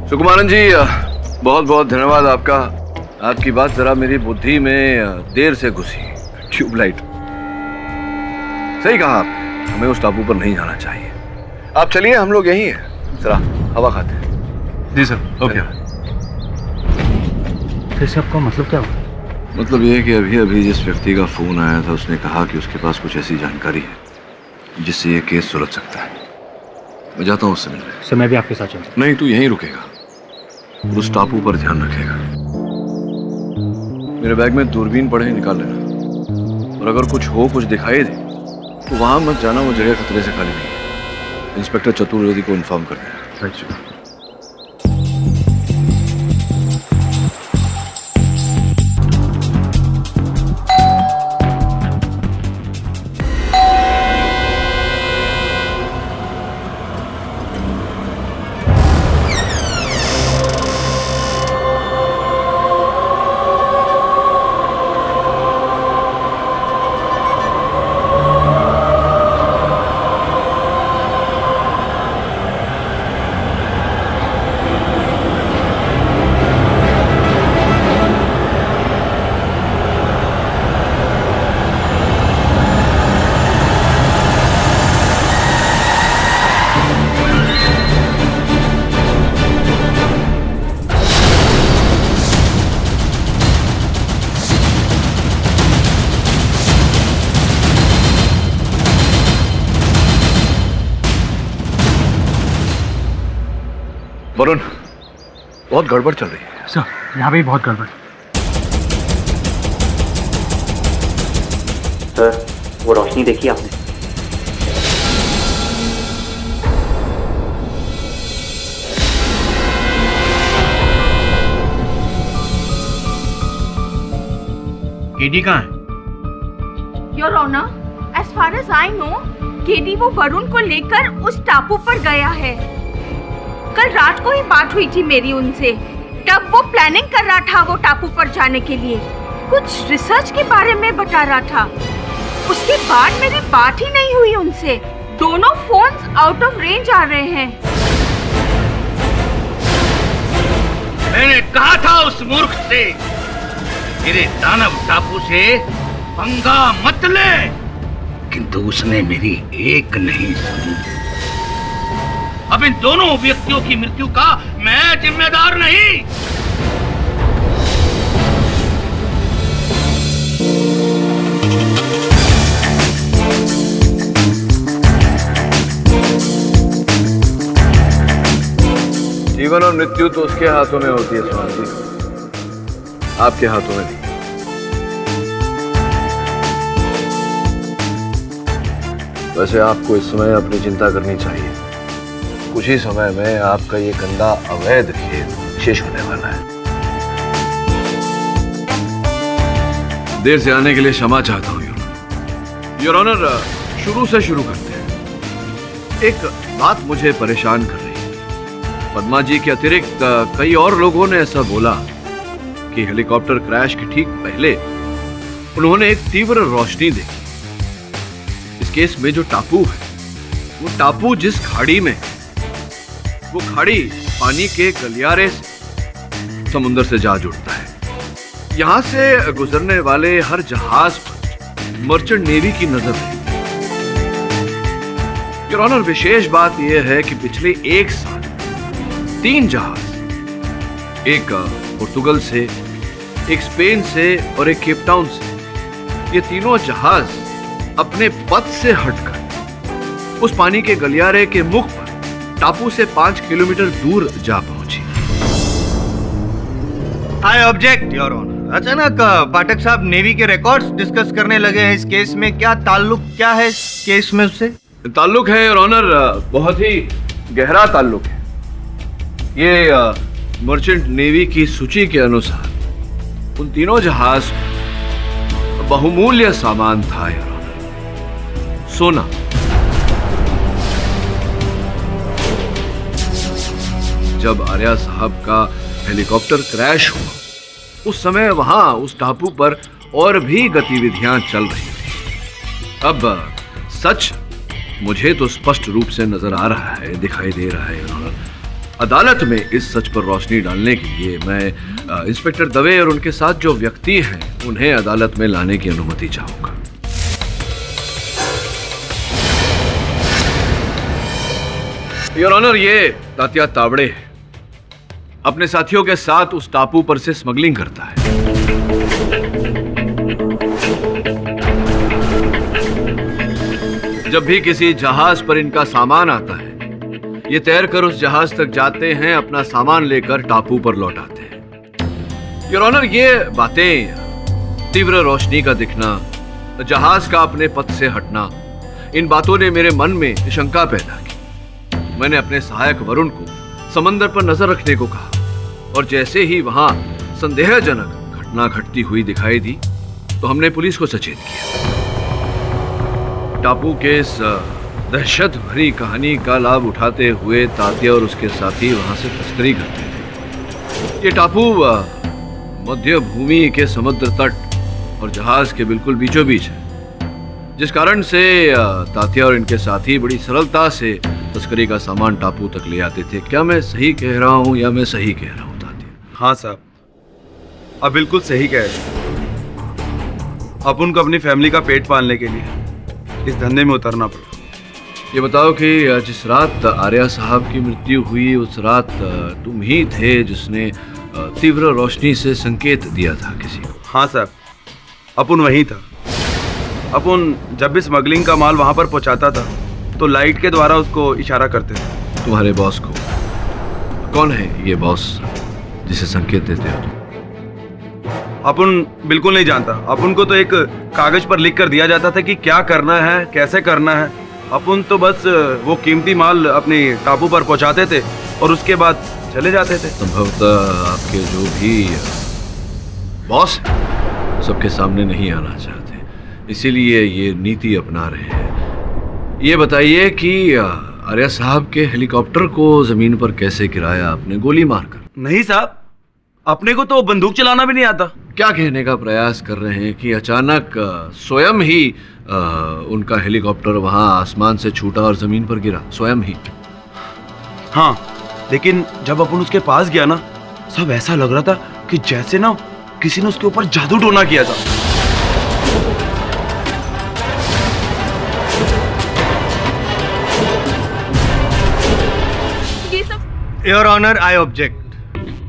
सुकुमारन जी, बहुत बहुत धन्यवाद आपका। आपकी बात जरा मेरी बुद्धि में देर से घुसी। ट्यूबलाइट, सही कहा आप, हमें उस टापू पर नहीं जाना चाहिए। आप चलिए, हम लोग यहीं हैं, जरा हवा खाते हैं। जी सर, ओके। फिर से आपका मतलब क्या हुआ? मतलब ये है कि अभी अभी जिस व्यक्ति का फोन आया था उसने कहा कि उसके पास कुछ ऐसी जानकारी है जिससे ये केस सुलझ सकता है। मैं जाता हूँ उससे मिलने। सर, मैं भी आपके साथ चलता हूँ। नहीं, तू यहीं रुकेगा और उस टापू पर ध्यान रखेगा। मेरे बैग में दूरबीन पड़े हैं, निकाल लेना। और अगर कुछ हो, कुछ दिखाई दे तो वहां मत जाना, वो जगह खतरे से खाली नहीं है। इंस्पेक्टर चतुर्वेदी को इन्फॉर्म कर देना। अच्छा। वरुण, बहुत गड़बड़ चल रही है। सर, यहाँ पे बहुत गड़बड़। सर, वो रोशनी देखी आपने? केडी कहाँ है? Your honour, as far as I know, KD वो वरुण को लेकर उस टापू पर गया है। कल रात को ही बात हुई थी मेरी उनसे, तब वो प्लानिंग कर रहा था वो टापू पर जाने के लिए, कुछ रिसर्च के बारे में बता रहा था। उसके बाद मेरी बात ही नहीं हुई उनसे। दोनों फोन्स आउट ऑफ रेंज आ रहे हैं। मैंने कहा था उस मूर्ख से, मेरे दानव टापू से पंगा मत ले, किंतु उसने मेरी एक नहीं सुनी। अब इन दोनों व्यक्तियों की मृत्यु का मैं जिम्मेदार नहीं। जीवन और मृत्यु तो उसके हाथों में होती है सुहान जी, आपके हाथों में नहीं। वैसे आपको इस समय अपनी चिंता करनी चाहिए। कुछ ही समय में आपका ये गंदा अवैध खेल शेष होने वाला है। देर से आने के लिए क्षमा चाहता हूँ योर ऑनर। शुरू से शुरू करते हैं। एक बात मुझे परेशान कर रही है। पद्मा जी के अतिरिक्त कई और लोगों ने ऐसा बोला कि हेलीकॉप्टर क्रैश के ठीक पहले उन्होंने एक तीव्र रोशनी देखी। इस केस में जो टापू है, वो टापू जिस खाड़ी में, वो खाड़ी पानी के गलियारे से समुद्र से जा जुड़ता है। यहां से गुजरने वाले हर जहाज पर मर्चेंट नेवी की नजर रहती है। योर ऑनर, विशेष बात यह है कि पिछले 1 साल 3 जहाज, एक पुर्तगाल से, एक स्पेन से और एक केप टाउन से, ये तीनों जहाज अपने पथ से हटकर उस पानी के गलियारे के मुख पर टापू से 5 किलोमीटर दूर जा पहुंची। I object your honour. अचानक पाठक साहब नेवी के रिकॉर्ड्स डिस्कस करने लगे हैं इस केस में। क्या ताल्लुक क्या है इस केस में उससे? ताल्लुक है योर ऑनर, बहुत ही गहरा ताल्लुक है। ये मर्चेंट नेवी की सूची के अनुसार उन तीनों जहाज में बहुमूल्य सामान था योर ऑनर। सोना, जब आर्या साहब का हेलीकॉप्टर क्रैश हुआ उस समय वहां उस टापू पर और भी गतिविधियां चल रही थी। अब सच मुझे तो स्पष्ट रूप से नजर आ रहा है, दिखाई दे रहा है और अदालत में इस सच पर रोशनी डालने के लिए मैं इंस्पेक्टर दवे और उनके साथ जो व्यक्ति हैं उन्हें अदालत में लाने की अनुमति चाहूंगा। योर ऑनर, ये तात्या तावड़े है, अपने साथियों के साथ उस टापू पर से स्मगलिंग करता है। जब भी किसी जहाज पर इनका सामान आता है, ये तैरकर उस जहाज तक जाते हैं, अपना सामान लेकर टापू पर लौट आते हैं। योर ऑनर, ये बातें, तीव्र रोशनी का दिखना, जहाज का अपने पथ से हटना, इन बातों ने मेरे मन में शंका पैदा की। मैंने अपने सहायक वरुण को समंदर पर नजर रखने को कहा और जैसे ही वहां संदेहजनक घटना घटती हुई दिखाई दी तो हमने पुलिस को सचेत किया। टापू के इस दहशत भरी कहानी का लाभ उठाते हुए तात्या और उसके साथी वहां से तस्करी करते थे। ये टापू मध्य भूमि के समुद्र तट और जहाज के बिल्कुल बीचों बीच है, जिस कारण से तात्या और इनके साथी बड़ी सरलता से तस्करी का सामान टापू तक ले आते थे। क्या मैं सही कह रहा हूं या मैं सही कह रहा हूं तात्या? हाँ साहब, आप बिल्कुल सही कह रहे हैं। अपन को अपनी फैमिली का पेट पालने के लिए इस धंधे में उतरना पड़ा। ये बताओ कि जिस रात आर्या साहब की मृत्यु हुई उस रात तुम ही थे जिसने तीव्र रोशनी से संकेत दिया था किसी को? हाँ साहब, अपन वहीं था। अपन जब भी स्मगलिंग का माल वहां पर पहुंचाता था तो लाइट के द्वारा उसको इशारा करते थे। तुम्हारे बॉस को कौन है ये बॉस जिसे संकेत देते हो? अपन बिल्कुल नहीं जानता। अपन को तो एक कागज पर लिख कर दिया जाता था कि क्या करना है, कैसे करना है। अपन तो बस वो कीमती माल अपने टापू पर पहुंचाते थे और उसके बाद चले जाते थे। संभवतः आपके जो भी बॉस सबके सामने नहीं आना चाहते, इसीलिए ये नीति अपना रहे हैं। ये बताइए कि आर्या साहब के हेलीकॉप्टर को जमीन पर कैसे गिराया आपने? गोली मारकर? नहीं साहब, अपने को तो बंदूक चलाना भी नहीं आता। क्या कहने का प्रयास कर रहे हैं कि अचानक स्वयं ही उनका हेलीकॉप्टर वहां आसमान से छूटा और जमीन पर गिरा? स्वयं ही? हाँ, लेकिन जब अपन उसके पास गया ना, सब ऐसा लग रहा था कि जैसे ना किसी ने उसके ऊपर जादू टोना किया था। Your honour, I object.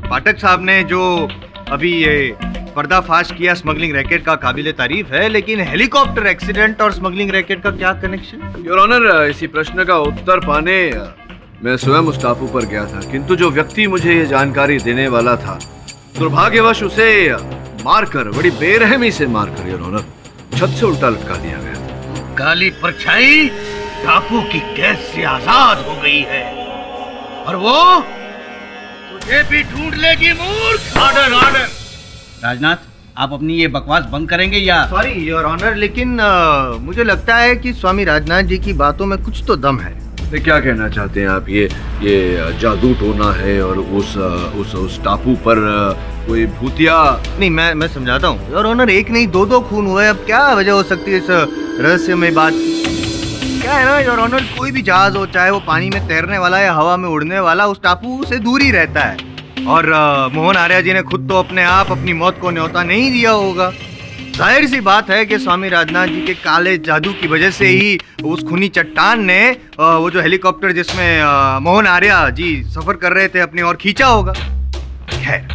Pathak साहब ने जो अभी ये पर्दाफाश किया स्मगलिंग रैकेट का काबिले तारीफ है, लेकिन हेलीकॉप्टर एक्सीडेंट और स्मगलिंग रैकेट का क्या कनेक्शन? योर ऑनर, इसी प्रश्न का उत्तर पाने मैं स्वयं उस टापू पर गया था, किंतु जो व्यक्ति मुझे ये जानकारी देने वाला था, दुर्भाग्यवश उसे मारकर, बड़ी बेरहमी से मारकर योर ऑनर, छत से उल्टा लटका दिया गया। काली परछाई टापू की कैद से आजाद हो गई है और वो तुझे भी ढूंढ लेगी मूर्ख। Order order. राजनाथ, आप अपनी ये बकवास बंद करेंगे या? सॉरी योर ऑनर, लेकिन मुझे लगता है कि स्वामी राजनाथ जी की बातों में कुछ तो दम है। तो क्या कहना चाहते हैं आप? ये जादू टोना है और उस टापू पर कोई भूतिया? नहीं, मैं समझाता हूँ योर ऑनर। एक नहीं दो खून हुए। अब क्या वजह हो सकती है इस रहस्यमय बात? क्या है ना योर ऑनर, कोई भी जहाज हो, चाहे वो पानी में तैरने वाला या हवा में उड़ने वाला, उस टापू से दूर ही रहता है। और मोहन आर्या जी ने खुद तो अपने आप अपनी मौत को न्योता नहीं दिया होगा। जाहिर सी बात है कि स्वामी राजनाथ जी के काले जादू की वजह से ही उस खूनी चट्टान ने वो जो हेलीकॉप्टर जिसमें मोहन आर्या जी सफर कर रहे थे अपनी ओर खींचा होगा। खैर,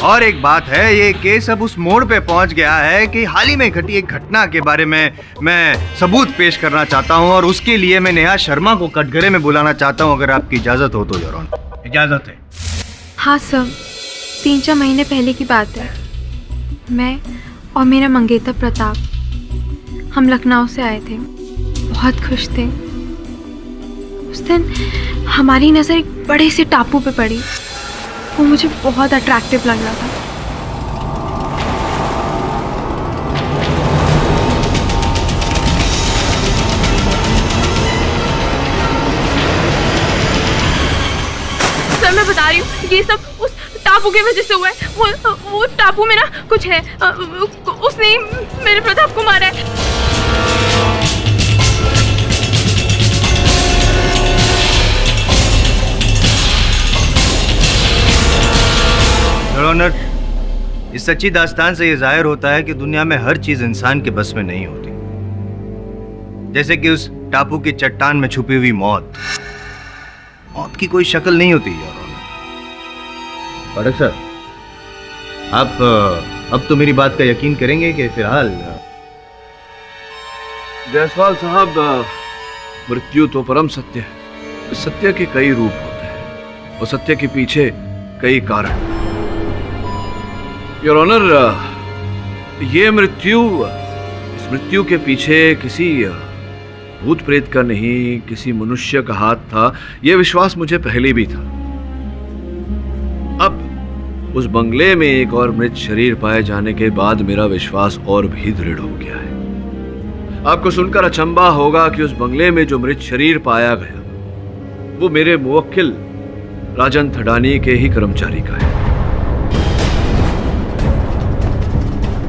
और एक बात है, ये केस अब उस मोड़ पे पहुंच गया है कि हाल ही में घटी एक घटना के बारे में मैं सबूत पेश करना चाहता हूं और उसके लिए मैं नेहा शर्मा को कटघरे में बुलाना चाहता हूं, अगर आपकी इजाजत हो तो योर ऑनर। इजाजत है। हाँ सर, 3-4 महीने पहले की बात है। मैं और मेरा मंगेतर प्रताप हम लखनऊ से आए थे, बहुत खुश थे। उस दिन हमारी नज़र एक बड़े से टापू पे पड़ी, वो मुझे बहुत अट्रैक्टिव लग रहा था। सर मैं बता रही हूँ, ये सब उस टापू की वजह से हुआ है। वो टापू में ना कुछ है, उसने ही मेरे प्रताप को मारा है। योर ऑनर, इस सच्ची दास्तान से ये जाहिर होता है कि दुनिया में हर चीज इंसान के बस में नहीं होती, जैसे कि उस टापू की चट्टान में छुपी हुई मौत की कोई शक्ल नहीं होती। योर ऑनर, पाठक सर, आप अब तो मेरी बात का यकीन करेंगे कि फिलहाल जायसवाल साहब, मृत्यु तो परम सत्य है। सत्य के कई रूप होते हैं और सत्य के पीछे कई कारण। योर ऑनर, ये मृत्यु, इस मृत्यु के पीछे किसी भूत प्रेत का नहीं, किसी मनुष्य का हाथ था, यह विश्वास मुझे पहले भी था। अब उस बंगले में एक और मृत शरीर पाए जाने के बाद मेरा विश्वास और भी दृढ़ हो गया है। आपको सुनकर अचंभा होगा कि उस बंगले में जो मृत शरीर पाया गया वो मेरे मुवक्किल राजन थडानी के ही कर्मचारी का है।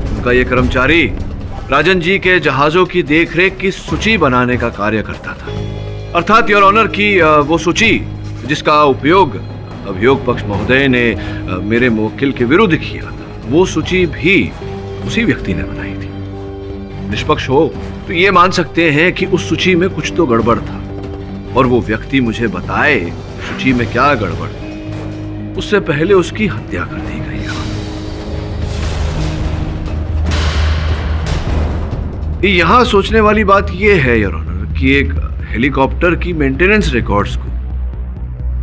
उनका ये कर्मचारी राजन जी के जहाजों की देखरेख की सूची बनाने का कार्य करता था, अर्थात योर ऑनर की वो सूची जिसका उपयोग अभियोग पक्ष महोदय ने मेरे मुवक्किल के विरुद्ध किया था, वो सूची भी उसी व्यक्ति ने बनाई थी। निष्पक्ष हो तो ये मान सकते हैं कि उस सूची में कुछ तो गड़बड़ था, और वो व्यक्ति मुझे बताए सूची में क्या गड़बड़, उससे पहले उसकी हत्या कर दी गई। यहां सोचने वाली बात यह है योर ऑनर कि एक हेलीकॉप्टर की मेंटेनेंस रिकॉर्ड्स को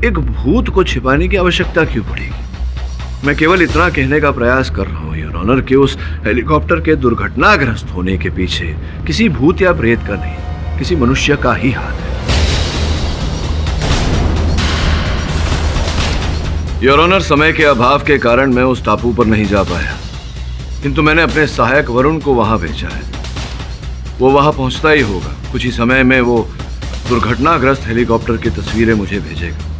एक भूत को छिपाने की आवश्यकता क्यों पड़ेगी। मैं केवल इतना कहने का प्रयास कर रहा हूं योर ऑनर कि उस हेलीकॉप्टर के दुर्घटनाग्रस्त होने के पीछे किसी भूत या प्रेत का नहीं, किसी मनुष्य का ही हाथ है। योर ऑनर, समय के अभाव के कारण मैं उस टापू पर नहीं जा पाया, किंतु मैंने अपने सहायक वरुण को वहां भेजा है। वो वहां पहुंचता ही होगा, कुछ ही समय में वो दुर्घटनाग्रस्त हेलीकॉप्टर की तस्वीरें मुझे भेजेगा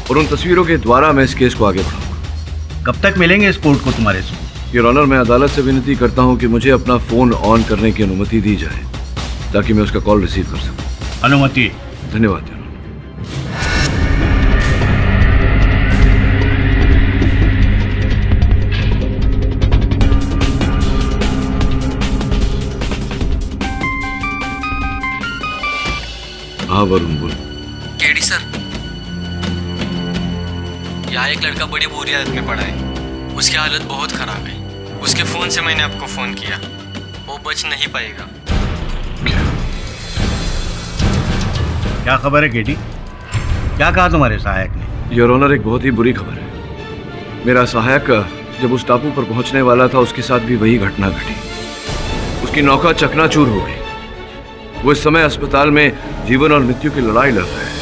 और उन तस्वीरों के द्वारा मैं इस केस को आगे बढ़ाऊंगा। कब तक मिलेंगे इस कोर्ट को तुम्हारे से? योर ऑनर, मैं अदालत से विनती करता हूं कि मुझे अपना फोन ऑन करने की अनुमति दी जाए ताकि मैं उसका कॉल रिसीव कर सकूं। अनुमति। धन्यवाद। हाँ वरुण बोल। केडी सर, यहाँ एक लड़का बड़ी बुरी हालत में पड़ा है, उसकी हालत बहुत खराब है। उसके फोन से मैंने आपको फोन किया, वो बच नहीं पाएगा। क्या खबर है केडी? क्या कहा तुम्हारे सहायक ने? योर ऑनर, एक बहुत ही बुरी खबर है। मेरा सहायक जब उस टापू पर पहुंचने वाला था, उसके साथ भी वही घटना घटी। उसकी नौका चकनाचूर हो गई। वो इस समय अस्पताल में जीवन और मृत्यु की लड़ाई लड़ रहा है।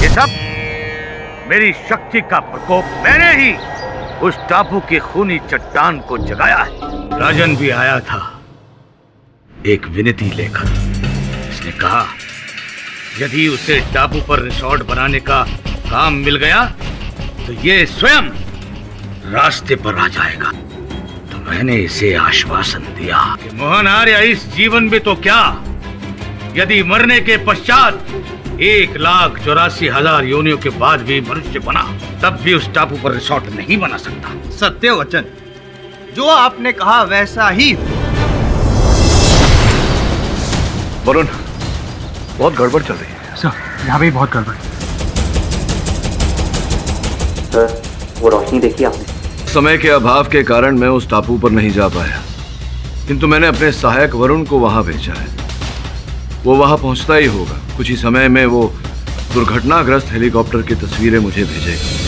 ये सब मेरी शक्ति का प्रकोप। मैंने ही उस टापू की खूनी चट्टान को जगाया है। राजन भी आया था एक विनती लेकर। उसने कहा यदि उसे टापू पर रिसोर्ट बनाने का काम मिल गया तो ये स्वयं रास्ते पर आ जाएगा। तुम मैंने इसे आश्वासन दिया कि मोहन आर्य इस जीवन में तो क्या, यदि मरने के पश्चात 1,84,000 योनियों के बाद भी मनुष्य बना, तब भी उस टापू पर रिसोर्ट नहीं बना सकता। सत्य वचन, जो आपने कहा वैसा ही। वरुण, बहुत गड़बड़ चल रही है। सर, यहाँ भी बहुत गड़बड़। सर, वो रोशनी देखी आपने? समय के अभाव के कारण मैं उस टापू पर नहीं जा पाया, किंतु मैंने अपने सहायक वरुण को वहां भेजा है। वो वहां पहुंचता ही होगा। कुछ ही समय में वो दुर्घटनाग्रस्त हेलीकॉप्टर की तस्वीरें मुझे भेजेगा।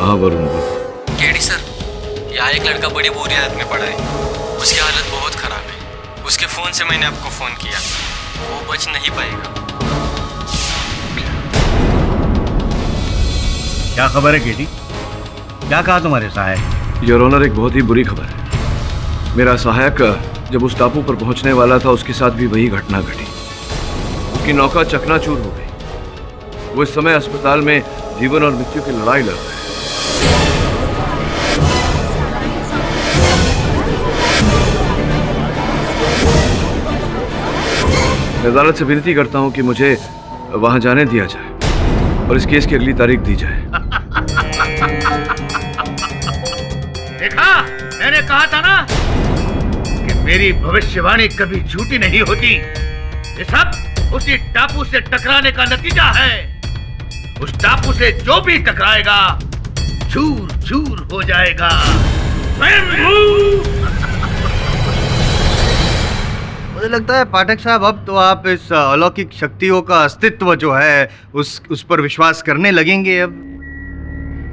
हाँ वरुण, केडी सर, यहाँ एक लड़का बड़ी बुरी हालत में पड़ा है। उसकी हालत बहुत खराब है। उसके फोन से मैंने आपको फोन किया। वो बच नहीं पाएगा। क्या खबर है केटी? क्या कहा तुम्हारे सहायक? योर ऑनर, एक बहुत ही बुरी खबर है। मेरा सहायक जब उस टापू पर पहुंचने वाला था, उसके साथ भी वही घटना घटी। उसकी नौका चकनाचूर हो गई। वो इस समय अस्पताल में जीवन और मृत्यु की लड़ाई लड़ रहा है। मैं अदालत से विनती करता हूं कि मुझे वहां जाने दिया जाए और इस केस की अगली तारीख दी जाए। देखा, मैंने कहा था ना कि मेरी भविष्यवाणी कभी झूठी नहीं होती। ये सब उसी टापू से टकराने का नतीजा है। उस टापू से जो भी टकराएगा चूर चूर हो जाएगा। मुझे लगता है पाठक साहब, अब तो आप इस अलौकिक शक्तियों का अस्तित्व जो है उस पर विश्वास करने लगेंगे। अब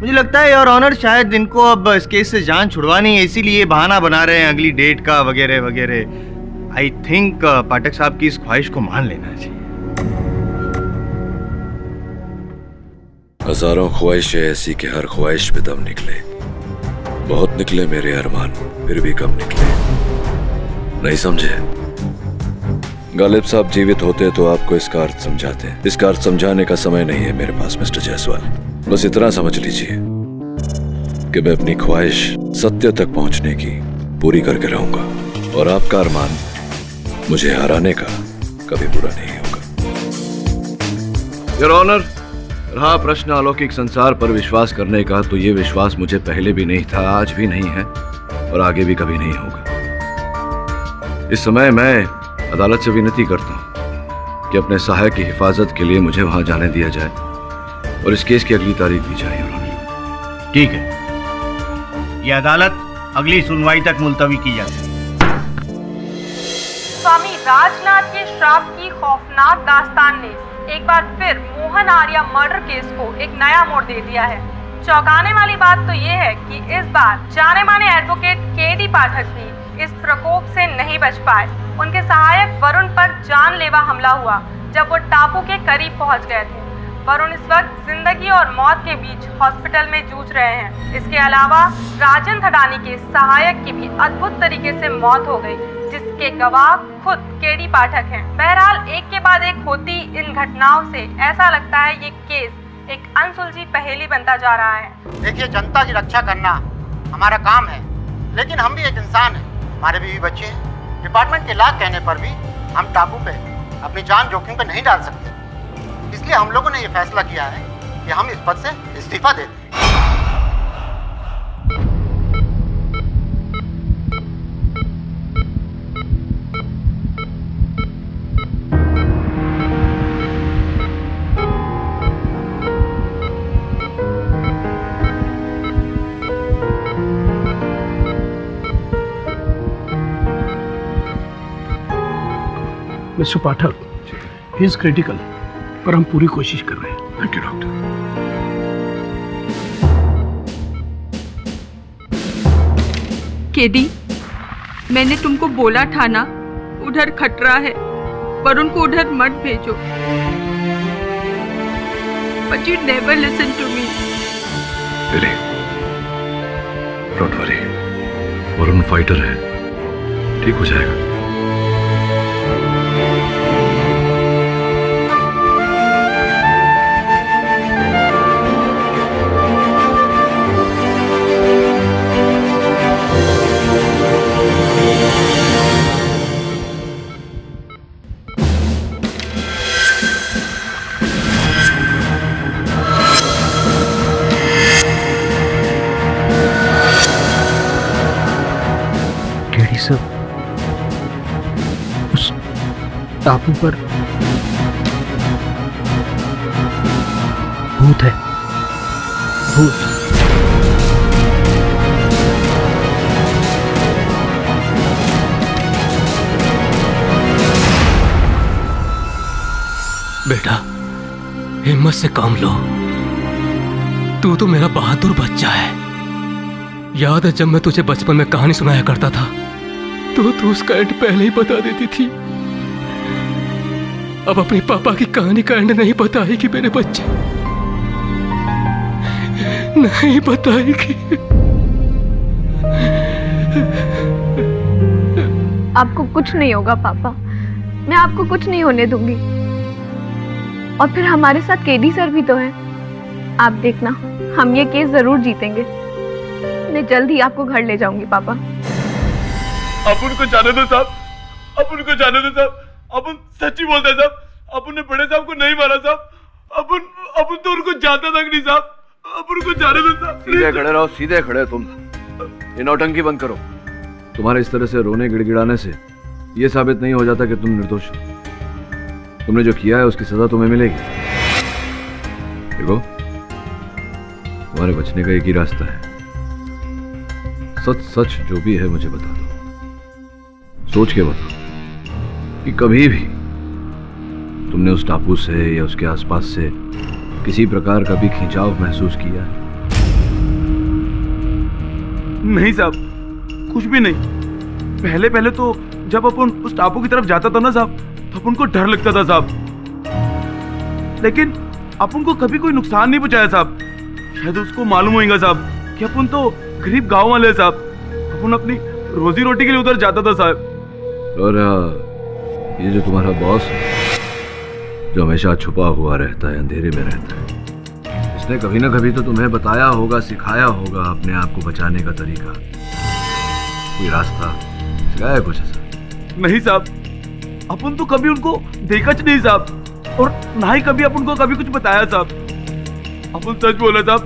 मुझे लगता है योर ऑनर, शायद इनको अब इस केस से जान छुड़वानी है, इसीलिए बहाना बना रहे हैं अगली डेट का वगैरह वगैरह। आई थिंक पाठक साहब की इस ख्वाहिश को मान लेना चाहिए। हजारों ख्वाहिशें ऐसी कि हर ख्वाहिश पे दम निकले। बहुत निकले मेरे अरमान, फिर भी कम निकले। नहीं समझे? गालिब साहब जीवित होते तो आपको इसका अर्थ समझाते। इसका अर्थ समझाने का समय नहीं है मेरे पास मिस्टर जायसवाल। बस इतना समझ लीजिए कि मैं अपनी ख्वाहिश सत्य तक पहुंचने की पूरी करके रहूंगा, और आपका अरमान मुझे हराने का कभी पूरा नहीं होगा। योर ऑनर, रहा प्रश्न अलौकिक संसार पर विश्वास करने का, तो ये विश्वास मुझे पहले भी नहीं था, आज भी नहीं है और आगे भी कभी नहीं होगा। इस समय मैं अदालत से विनती करता हूं कि अपने सहायक की हिफाजत के लिए मुझे वहां जाने दिया जाए और इस केस की अगली तारीख दी जाए। ठीक है, यह अदालत अगली सुनवाई तक मुलतवी की जाती है। स्वामी राजनाथ के श्राप की खौफनाक दास्तान ने एक बार फिर मोहन आर्या मर्डर केस को एक नया मोड़ दे दिया है। चौंकाने वाली बात तो ये है कि इस बार जाने माने एडवोकेट केडी पाठक भी इस प्रकोप से नहीं बच पाए। उनके सहायक वरुण पर जानलेवा हमला हुआ जब वो टापू के करीब पहुंच गए थे। वरुण इस वक्त जिंदगी और मौत के बीच हॉस्पिटल में जूझ रहे हैं। इसके अलावा राजन थडानी के सहायक की भी अद्भुत तरीके से मौत हो गई, जिसके गवाह खुद केडी पाठक हैं। बहरहाल एक के बाद एक होती इन घटनाओं से ऐसा लगता है ये केस एक अनसुलझी पहेली बनता जा रहा है। देखिए, जनता की रक्षा करना हमारा काम है, लेकिन हम भी एक इंसान हैं, हमारे भी बच्चे हैं। डिपार्टमेंट के लाख कहने पर भी हम टापू पे अपनी जान जोखिम पे नहीं डाल सकते। इसलिए हम लोगों ने ये फैसला किया है कि हम इस पद से इस्तीफा देते हैं। Mister Pathak, he is critical, पर हम पूरी कोशिश कर रहे हैं। Thank you doctor. केडी, मैंने तुमको बोला था ना, उधर खतरा है, वरुण को उधर मत भेजो। But you never listen to me. Lily, don't worry, Varun fighter है, ठीक हो जाएगा। भाई साहब, उस टापू पर भूत है, भूत। बेटा, हिम्मत से काम लो। तू तो मेरा बहादुर बच्चा है। याद है जब मैं तुझे बचपन में कहानी सुनाया करता था तो तू उसका एंड पहले ही बता देती थी। अब अपने पापा की कहानी का एंड नहीं बताएगी मेरे बच्चे, नहीं बताएगी। आपको कुछ नहीं होगा पापा, मैं आपको कुछ नहीं होने दूंगी। और फिर हमारे साथ केडी सर भी तो हैं। आप देखना, हम ये केस जरूर जीतेंगे। मैं जल्द ही आपको घर ले जाऊंगी पापा। अब उनको जाने दो साहब, अब उनको जाने दो साहब। अपन सच्ची बोलते हैं साहब, अपन ने बड़े साहब को नहीं मारा साहब। अपन तो उनको जानता तक नहीं साहब। अब उनको जाने दो साहब। सीधे खड़े रहो, सीधे खड़े। तुम ये नौटंकी बंद करो। तुम्हारे इस तरह से रोने गिड़गिड़ाने से ये साबित नहीं हो जाता कि तुम निर्दोष हो। तुमने जो किया है उसकी सजा तुम्हें मिलेगी। देखो, तुम्हारे बचने का एक ही रास्ता है। सच सच जो भी है मुझे बता दो। सोच के बताओ कि कभी भी तुमने उस टापू से या उसके आसपास से किसी प्रकार का भी खिंचाव महसूस किया है? नहीं साहब, कुछ भी नहीं। पहले तो जब अपन उस टापू की तरफ जाता था ना साहब, तो अपन को डर लगता था साहब। लेकिन अपन को कभी कोई नुकसान नहीं पहुंचाया साहब। शायद उसको मालूम होगा साहब कि अपन तो गरीब गांव वाले हैं साहब। अपन अपनी रोजी रोटी के लिए उधर जाता था साहब। और ये जो तुम्हारा बॉस है, जो हमेशा छुपा हुआ रहता है, अंधेरे में रहता है, इसने कभी ना कभी तो तुम्हें बताया होगा, सिखाया होगा अपने आप को बचाने का तरीका, कोई रास्ता सिखाया कुछ ऐसा? नहीं साहब, अपन तो कभी उनको देखा नहीं साहब, और ना ही कभी अपन को कभी कुछ बताया साहब। अपन सच बोला साहब,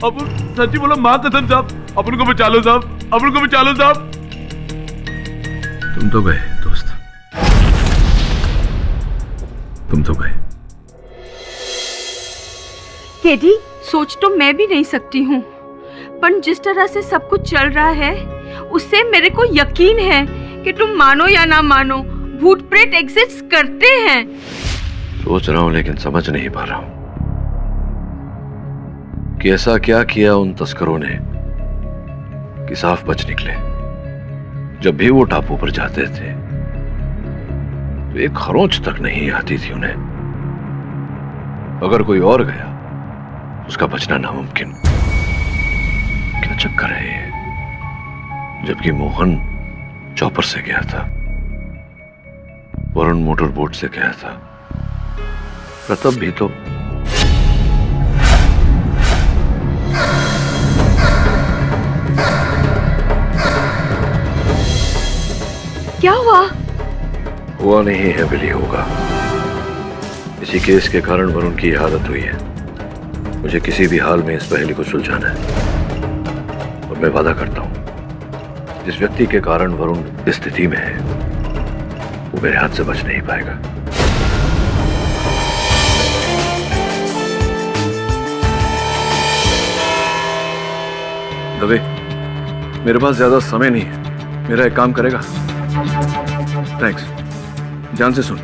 अपन सच ही बोला, माँ कसम साहब। अपन को बचा लो साहब, अपन को बचा लो साहब। तुम तो गए दोस्त, तुम तो गए। केडी, सोच तो मैं भी नहीं सकती हूँ, पर जिस तरह से सब कुछ चल रहा है उससे मेरे को यकीन है कि तुम मानो या ना मानो, भूत प्रेत एग्जिस्ट करते हैं। सोच रहा हूं लेकिन समझ नहीं पा रहा हूं कि ऐसा क्या किया उन तस्करों ने कि साफ बच निकले। जब भी वो टापू पर जाते थे तो एक खरोंच तक नहीं आती थी उन्हें। अगर कोई और गया उसका बचना नामुमकिन। क्या चक्कर है ये? जबकि मोहन चॉपर से गया था, वरुण मोटर बोट से गया था, प्रताप भी तो। क्या हुआ? हुआ नहीं है, बिली होगा। इसी केस के कारण वरुण की हालत हुई है। मुझे किसी भी हाल में इस पहेली को सुलझाना है, और मैं वादा करता हूं जिस व्यक्ति के कारण वरुण इस स्थिति में है वो मेरे हाथ से बच नहीं पाएगा। दवे, मेरे पास ज्यादा समय नहीं है, मेरा एक काम करेगा? थैंक्स, ध्यान से सुन।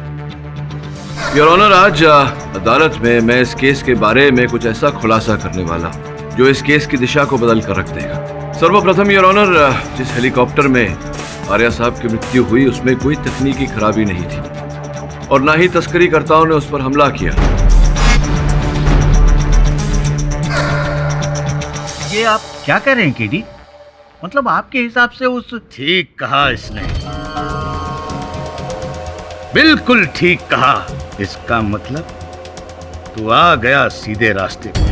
योर ऑनर, आज अदालत में मैं इस केस के बारे में कुछ ऐसा खुलासा करने वाला हूं जो इस केस की दिशा को बदल कर रख देगा। सर्वप्रथम योर ऑनर, जिस हेलीकॉप्टर में आर्या साहब की मृत्यु हुई उसमें कोई तकनीकी खराबी नहीं थी, और ना ही तस्करीकर्ताओं ने उस पर हमला किया। ये आप क्या कर रहे हैं केडी? मतलब आपके हिसाब से उस... ठीक कहा इसने, बिल्कुल ठीक कहा। इसका मतलब तू आ गया सीधे रास्ते पे,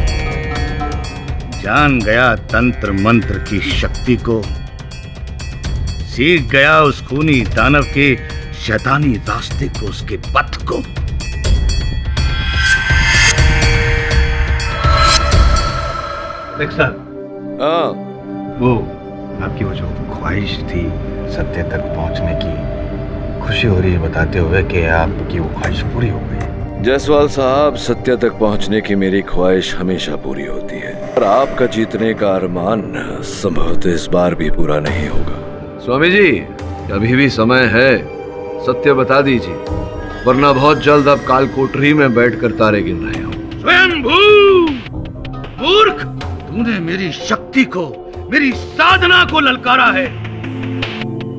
जान गया तंत्र मंत्र की शक्ति को, सीख गया उस खूनी दानव के शैतानी रास्ते को, उसके पथ को। वो आपकी वो जो ख्वाहिश थी सत्य तक पहुंचने की खुशी हो रही है बताते हुए कि आपकी वो ख्वाहिश पूरी हो गई। जायसवाल साहब, सत्य तक पहुंचने की मेरी ख्वाहिश हमेशा पूरी होती है, और आपका जीतने का अरमान संभवतः इस बार भी पूरा नहीं होगा। स्वामी जी, अभी भी समय है, सत्य बता दीजिए, वरना बहुत जल्द अब काल कोठरी में बैठकर तारे गिन रहे हो। स्वयंभू मूर्ख, तूने मेरी शक्ति को, मेरी साधना को ललकारा है।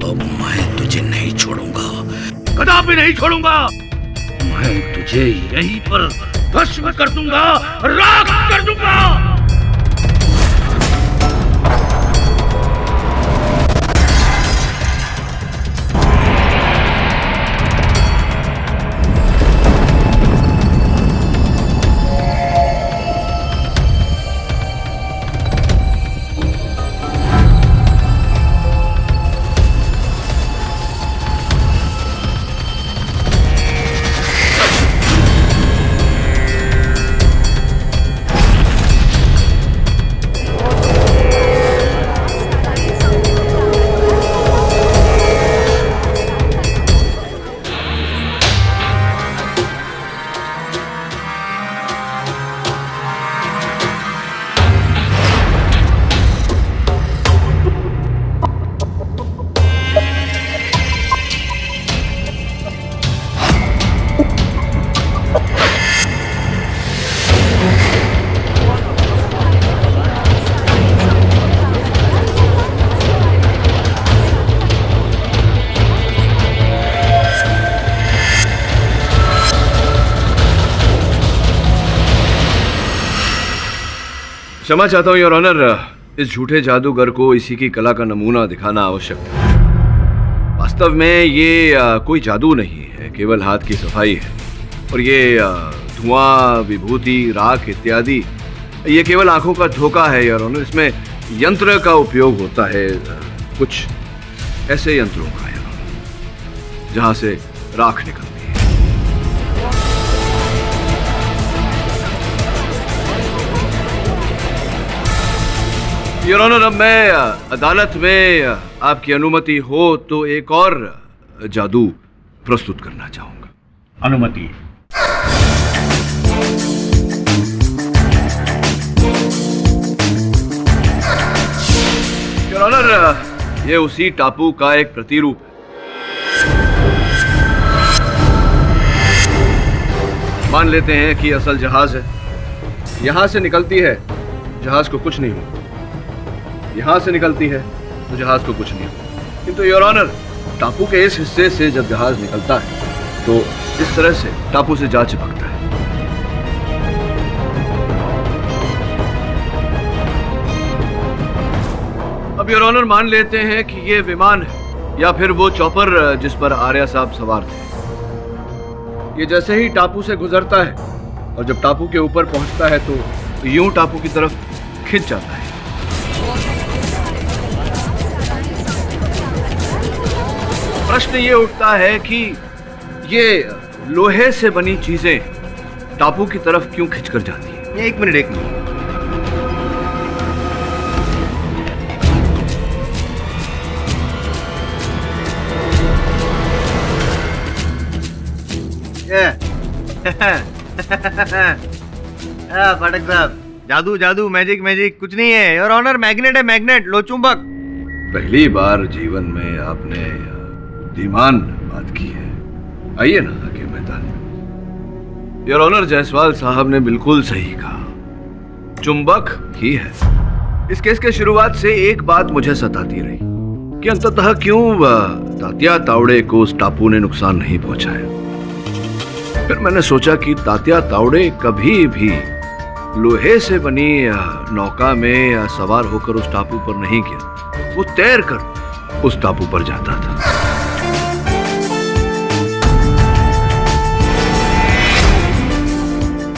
अब मैं तुझे नहीं छोड़ूंगा, कदापि नहीं छोड़ूंगा। मैं तुझे यहीं पर भस्म कर दूंगा, राख कर दूंगा। क्षमा चाहता हूँ योर ऑनर, इस झूठे जादूगर को इसी की कला का नमूना दिखाना आवश्यक था। वास्तव में ये कोई जादू नहीं है, केवल हाथ की सफाई है। और ये धुआं, विभूति, राख इत्यादि, ये केवल आंखों का धोखा है योर ऑनर। इसमें यंत्र का उपयोग होता है, कुछ ऐसे यंत्रों का योर ऑनर, जहां से राख निकलती है। योर ऑनर, अब मैं अदालत में आपकी अनुमति हो तो एक और जादू प्रस्तुत करना चाहूंगा। अनुमति। योर ऑनर, ये उसी टापू का एक प्रतिरूप है। मान लेते हैं कि असल जहाज है, यहां से निकलती है, जहाज को कुछ नहीं होता। यहां से निकलती है तो जहाज को कुछ नहीं होता। किंतु योर ऑनर, टापू के इस हिस्से से जब जहाज निकलता है तो इस तरह से टापू से जा चिपकता है। अब योर ऑनर, मान लेते हैं कि ये विमान है या फिर वो चॉपर जिस पर आर्या साहब सवार थे। ये जैसे ही टापू से गुजरता है और जब टापू के ऊपर पहुंचता है तो यूं टापू की तरफ खिंच जाता है। प्रश्न ये उठता है कि ये लोहे से बनी चीजें टापू की तरफ क्यों खिंचकर जाती हैं? एक मिनट। फाटक साहब, जादू जादू, मैजिक मैजिक कुछ नहीं है योर ऑनर। मैग्नेट है, मैग्नेट, लो चुंबक। पहली बार जीवन में आपने बुद्धिमान बात की है। आइए ना आगे मैदान में। योर ऑनर, जायसवाल साहब ने बिल्कुल सही कहा, चुंबक ही है। इस केस के शुरुआत से एक बात मुझे सताती रही कि अंततः क्यों तात्या तावड़े को उस टापू ने नुकसान नहीं पहुंचाया। फिर मैंने सोचा कि तात्या तावड़े कभी भी लोहे से बनी नौका में सवार होकर उस टापू पर नहीं गया, वो तैर कर उस टापू पर जाता था।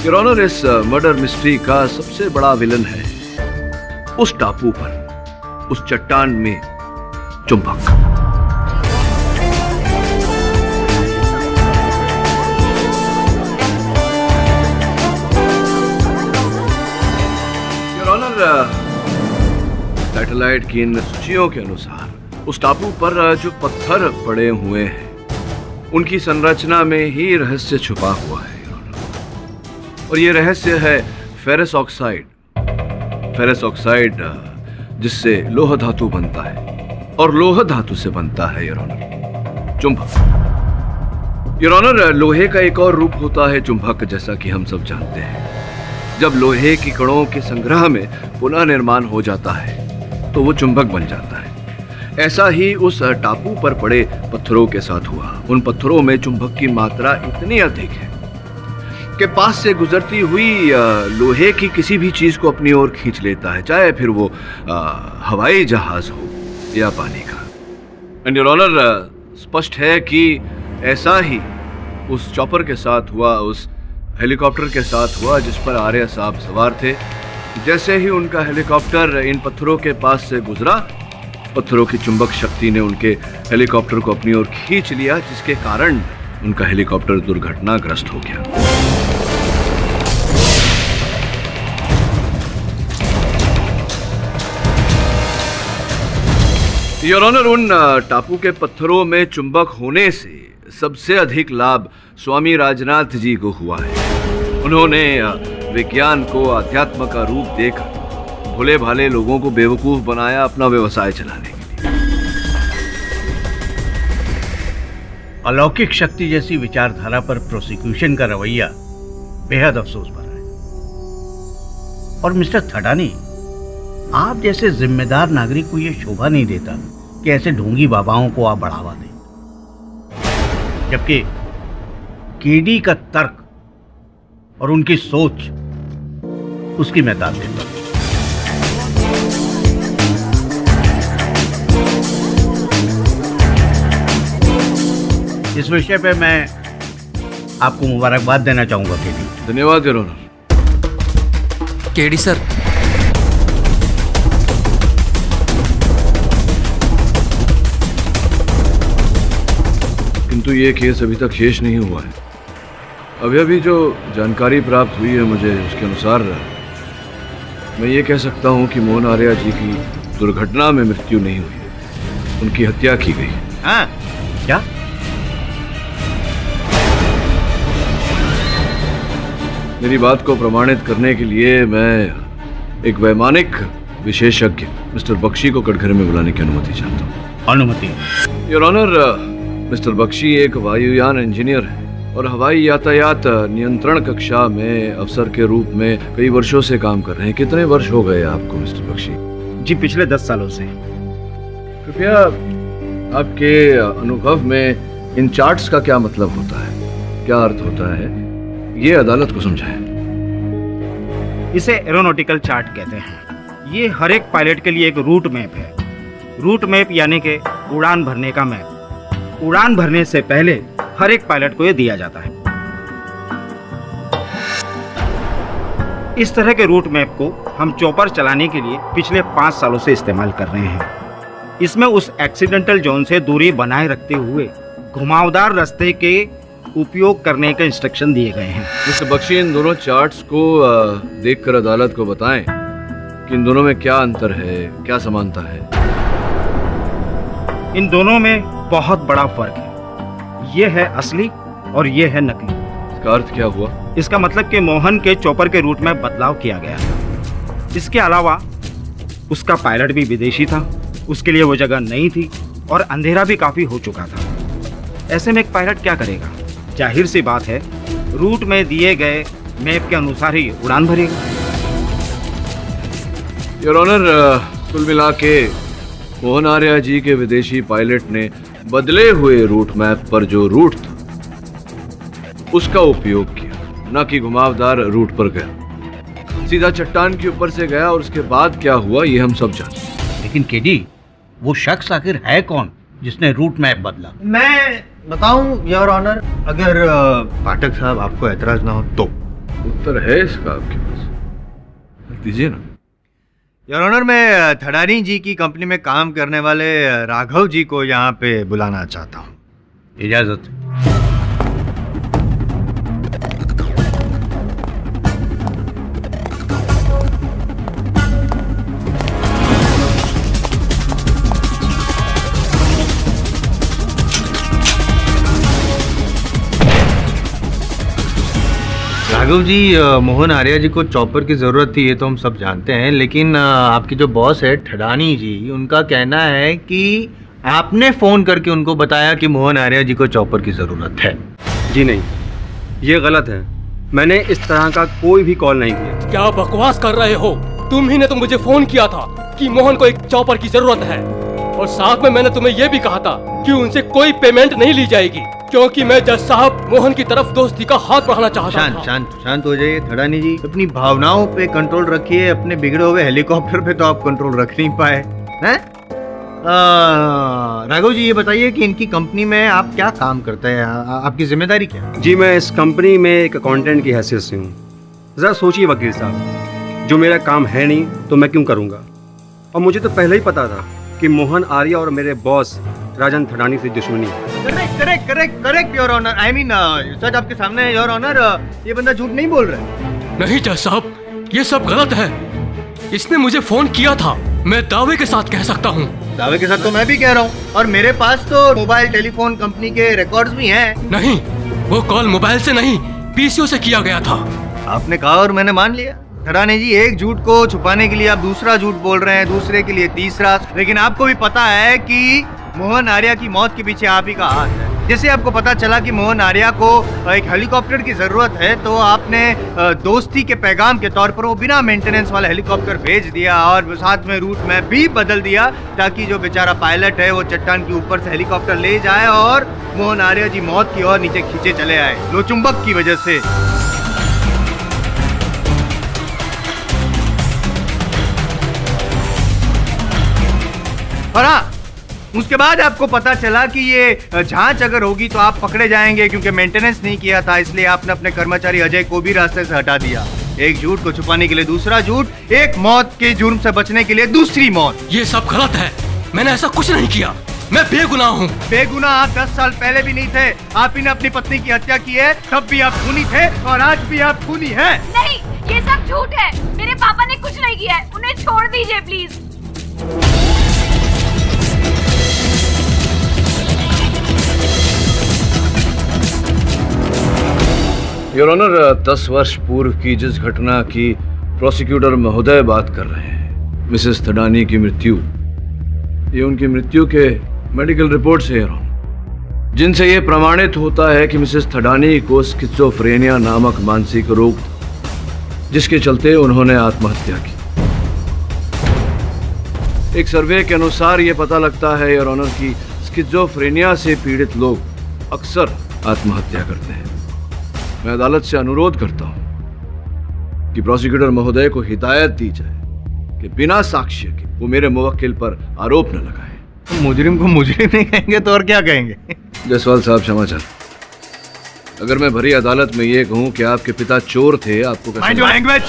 योर ऑनर, इस मर्डर मिस्ट्री का सबसे बड़ा विलन है उस टापू पर, उस चट्टान में चुंबक। योर ऑनर, सैटेलाइट की इन सूचियों के अनुसार उस टापू पर जो पत्थर पड़े हुए हैं उनकी संरचना में ही रहस्य छुपा हुआ है, और ये रहस्य है फेरस ऑक्साइड। फेरस ऑक्साइड जिससे लोह धातु बनता है, और लोह धातु से बनता है योर ऑनर चुंबक। योर ऑनर, लोहे का एक और रूप होता है चुंबक, जैसा कि हम सब जानते हैं। जब लोहे की कणों के संग्रह में पुनः निर्माण हो जाता है तो वो चुंबक बन जाता है। ऐसा ही उस टापू पर पड़े पत्थरों के साथ हुआ। उन पत्थरों में चुंबक की मात्रा इतनी अधिक है कि पास से गुजरती हुई लोहे की किसी भी चीज को अपनी ओर खींच लेता है, चाहे फिर वो हवाई जहाज हो या पानी का। एंड योर ऑनर, स्पष्ट है कि ऐसा ही उस चॉपर के साथ हुआ, उस हेलीकॉप्टर के साथ हुआ जिस पर आर्य साहब सवार थे। जैसे ही उनका हेलीकॉप्टर इन पत्थरों के पास से गुजरा, पत्थरों की चुंबक शक्ति ने उनके हेलीकॉप्टर को अपनी ओर खींच लिया, जिसके कारण उनका हेलीकॉप्टर दुर्घटनाग्रस्त हो गया। योर ऑनर, उन टापू के पत्थरों में चुंबक होने से सबसे अधिक लाभ स्वामी राजनाथ जी को हुआ है। उन्होंने विज्ञान को अध्यात्म का रूप देकर भोले भाले लोगों को बेवकूफ बनाया अपना व्यवसाय चलाने के लिए। अलौकिक शक्ति जैसी विचारधारा पर प्रोसिक्यूशन का रवैया बेहद अफसोस भरा है। और मिस्टर थडानी, आप जैसे जिम्मेदार नागरिक को यह शोभा नहीं देता कि ऐसे ढोंगी बाबाओं को आप बढ़ावा दें, जबकि केडी का तर्क और उनकी सोच उसकी मैं दाद देता हूं। इस विषय पे मैं आपको मुबारकबाद देना चाहूंगा केडी। धन्यवाद योर ऑनर। केडी सर, किंतु ये केस अभी तक शेष नहीं हुआ है। अभी अभी जो जानकारी प्राप्त हुई है मुझे, उसके अनुसार मैं ये कह सकता हूँ कि मोहन आर्या जी की दुर्घटना में मृत्यु नहीं हुई, उनकी हत्या की गई। हाँ, क्या? मेरी बात को प्रमाणित करने के लिए मैं एक वैमानिक विशेषज्ञ मिस्टर बख्शी को कटघरे में बुलाने की अनुमति चाहता हूँ। अनुमति? योर ऑनर, मिस्टर बख्शी एक वायुयान इंजीनियर है और हवाई यातायात नियंत्रण कक्षा में अफसर के रूप में कई वर्षों से काम कर रहे हैं। कितने वर्ष हो गए आपको मिस्टर बख्शी? जी, पिछले 10 सालों से। कृपया आपके अनुभव में इन चार्ट्स का क्या मतलब होता है, क्या अर्थ होता है, ये अदालत को समझाएं। इसे एरोनॉटिकल चार्ट कहते हैं। ये हर एक पायलट के लिए एक रूट मैप है। रूट मैप यानी कि उड़ान भरने का मैप। उड़ान भरने से पहले हर एक पायलट को ये दिया जाता है। इस तरह के रूट मैप को हम चॉपर चलाने के लिए पिछले 5 सालों से इस्तेमाल कर रहे हैं। इसमें उस एक्सीडेंटल जोन से दूरी बनाए रखते हुए घुमावदार रास्ते के उपयोग करने के इंस्ट्रक्शन दिए गए हैं। मिस्टर बख्शी, इन दोनों चार्ट्स को देखकर अदालत को बताएं कि इन दोनों में क्या अंतर है, क्या समानता है। इन दोनों में बहुत बड़ा फर्क है। ये है असली और ये है नकली। इसका अर्थ क्या हुआ? इसका मतलब कि मोहन के चॉपर के रूट में बदलाव किया गया था। इसके अलावा उसका पायलट भी विदेशी था, उसके लिए वो जगह नहीं थी और अंधेरा भी काफी हो चुका था। ऐसे में एक पायलट क्या करेगा? जाहिर सी बात है, रूट में दिए गए मैप के अनुसार ही उड़ान भरेगा। योर ऑनर, कुल मिला के मोहन आर्या जी के विदेशी पायलट ने बदले हुए रूट मैप पर जो रूट था उसका उपयोग किया, न कि घुमावदार रूट पर गया। सीधा चट्टान के ऊपर से गया और उसके बाद क्या हुआ ये हम सब जानते हैं। लेकिन केडी, वो शख्स आखिर है कौन जिसने रूट मैप बदला? मैं बताऊं योर ऑनर, अगर पाठक साहब आपको एतराज ना हो तो। उत्तर है इसका आपके पास, दीजिए ना। योर ऑनर, मैं थडानी जी की कंपनी में काम करने वाले राघव जी को यहाँ पे बुलाना चाहता हूँ। इजाजत। राघव जी, मोहन आर्या जी को चॉपर की ज़रूरत थी, ये तो हम सब जानते हैं, लेकिन आपकी जो बॉस है ठडानी जी, उनका कहना है कि आपने फ़ोन करके उनको बताया कि मोहन आर्या जी को चॉपर की ज़रूरत है। जी नहीं, ये गलत है। मैंने इस तरह का कोई भी कॉल नहीं किया। क्या बकवास कर रहे हो? तुम ही ने तो मुझे फोन किया था कि मोहन को एक चॉपर की जरूरत है, और साथ में मैंने तुम्हें यह भी कहा था कि उनसे कोई पेमेंट नहीं ली जाएगी, क्योंकि मैं जज साहब मोहन की तरफ दोस्ती का हाथ बढ़ाना चाहता था। शांत हो जाइए ठडानी जी, अपनी भावनाओं पे कंट्रोल रखिए। अपने बिगड़े हुए हेलीकॉप्टर पे तो आप कंट्रोल रख नहीं पाए हैं। राघव जी, ये बताइए कि इनकी कंपनी में आप क्या काम करते हैं, आपकी जिम्मेदारी क्या है? जी, मैं इस कंपनी में एक अकाउंटेंट की हैसियत से हूँ। जरा सोचिए वकील साहब, जो मेरा काम है नहीं तो मैं क्यों करूँगा? और मुझे तो पहले ही पता था कि मोहन आर्या और मेरे बॉस राजन ठडानी से दुश्मनी है। Correct your honour. I mean सच आपके सामने है योर ऑनर, ये बंदा झूठ नहीं बोल रहा है। नहीं जज साहब, ये सब गलत है। इसने मुझे फोन किया था, मैं दावे के साथ कह सकता हूँ। दावे के साथ तो मैं भी कह रहा हूँ, और मेरे पास तो मोबाइल टेलीफोन कंपनी के रिकॉर्ड्स भी हैं। नहीं, वो कॉल मोबाइल से नहीं, पीसीओ से किया गया था। आपने कहा और मैंने मान लिया। ठडानी जी, एक झूठ को छुपाने के लिए आप दूसरा झूठ बोल रहे हैं, दूसरे के लिए तीसरा, लेकिन आपको भी पता है कि मोहन आर्या की मौत के पीछे आप ही का हाथ है। जैसे आपको पता चला कि मोहन आर्या को एक हेलीकॉप्टर की जरूरत है, तो आपने दोस्ती के पैगाम के तौर पर वो बिना मेंटेनेंस वाला हेलीकॉप्टर भेज दिया, और साथ में रूट मैप भी बदल दिया, ताकि जो बेचारा पायलट है वो चट्टान के ऊपर से हेलीकॉप्टर ले जाए और मोहन आर्या जी मौत की ओर नीचे खींचे चले आए, लोचुंबक की वजह से। और हाँ, उसके बाद आपको पता चला कि ये जांच अगर होगी तो आप पकड़े जाएंगे, क्योंकि मेंटेनेंस नहीं किया था, इसलिए आपने अपने कर्मचारी अजय को भी रास्ते से हटा दिया। एक झूठ को छुपाने के लिए दूसरा झूठ, एक मौत के जुर्म से बचने के लिए दूसरी मौत। ये सब गलत है, मैंने ऐसा कुछ नहीं किया, मैं बेगुनाह हूँ। बेगुनाह आप 10 साल पहले भी नहीं थे। आप ही ने अपनी पत्नी की हत्या की है, तब भी आप खूनी थे और आज भी आप खूनी हैं। नहीं, ये सब झूठ है। मेरे पापा ने कुछ नहीं किया है, उन्हें छोड़ दीजिए प्लीज। योर ऑनर, 10 वर्ष पूर्व की जिस घटना की प्रोसिक्यूटर महोदय बात कर रहे हैं, मिसेस ठडानी की मृत्यु, ये उनकी मृत्यु के मेडिकल रिपोर्ट से योर ऑनर, जिनसे ये प्रमाणित होता है कि मिसेस ठडानी को स्किज़ोफ्रेनिया नामक मानसिक रोग, जिसके चलते उन्होंने आत्महत्या की। एक सर्वे के अनुसार ये पता लगता है योर ऑनर कि स्किज़ोफ्रेनिया से पीड़ित लोग अक्सर आत्महत्या करते हैं। मैं अदालत से अनुरोध करता हूं कि प्रोसिक्यूटर महोदय को हिदायत दी जाए कि बिना साक्ष्य के वो मेरे मुवक्किल पर आरोप न लगाए। मुजरिम को मुजरिम नहीं कहेंगे तो और क्या कहेंगे? जसवाल साहब, क्षमा चाहें। अगर मैं भरी अदालत में ये कहूं कि आपके पिता चोर थे, आपको लैंग्वेज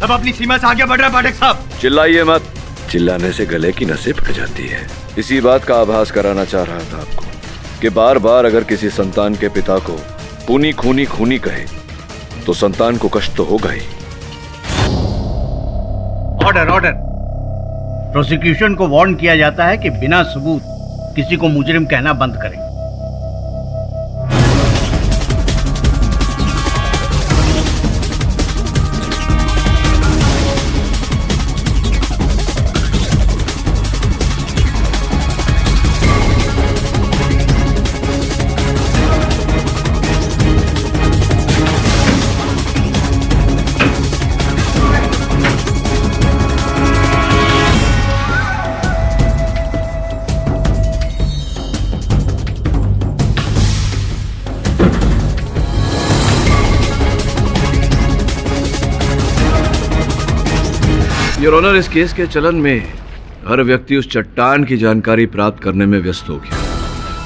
अब अपनी सीमा से आगे बढ़ रहा है पाठक साहब। चिल्लाइए मत। चिल्लाने से गले की नसें फट जाती है। इसी बात का आभास कराना चाह रहा था आपको कि बार बार अगर किसी संतान के पिता को खूनी खूनी खूनी कहे तो संतान को कष्ट तो होगा ही। ऑर्डर। प्रोसिक्यूशन को वार्न किया जाता है कि बिना सबूत किसी को मुजरिम कहना बंद करें। योर ऑनर, इस केस के चलन में हर व्यक्ति उस चट्टान की जानकारी प्राप्त करने में व्यस्त हो गया,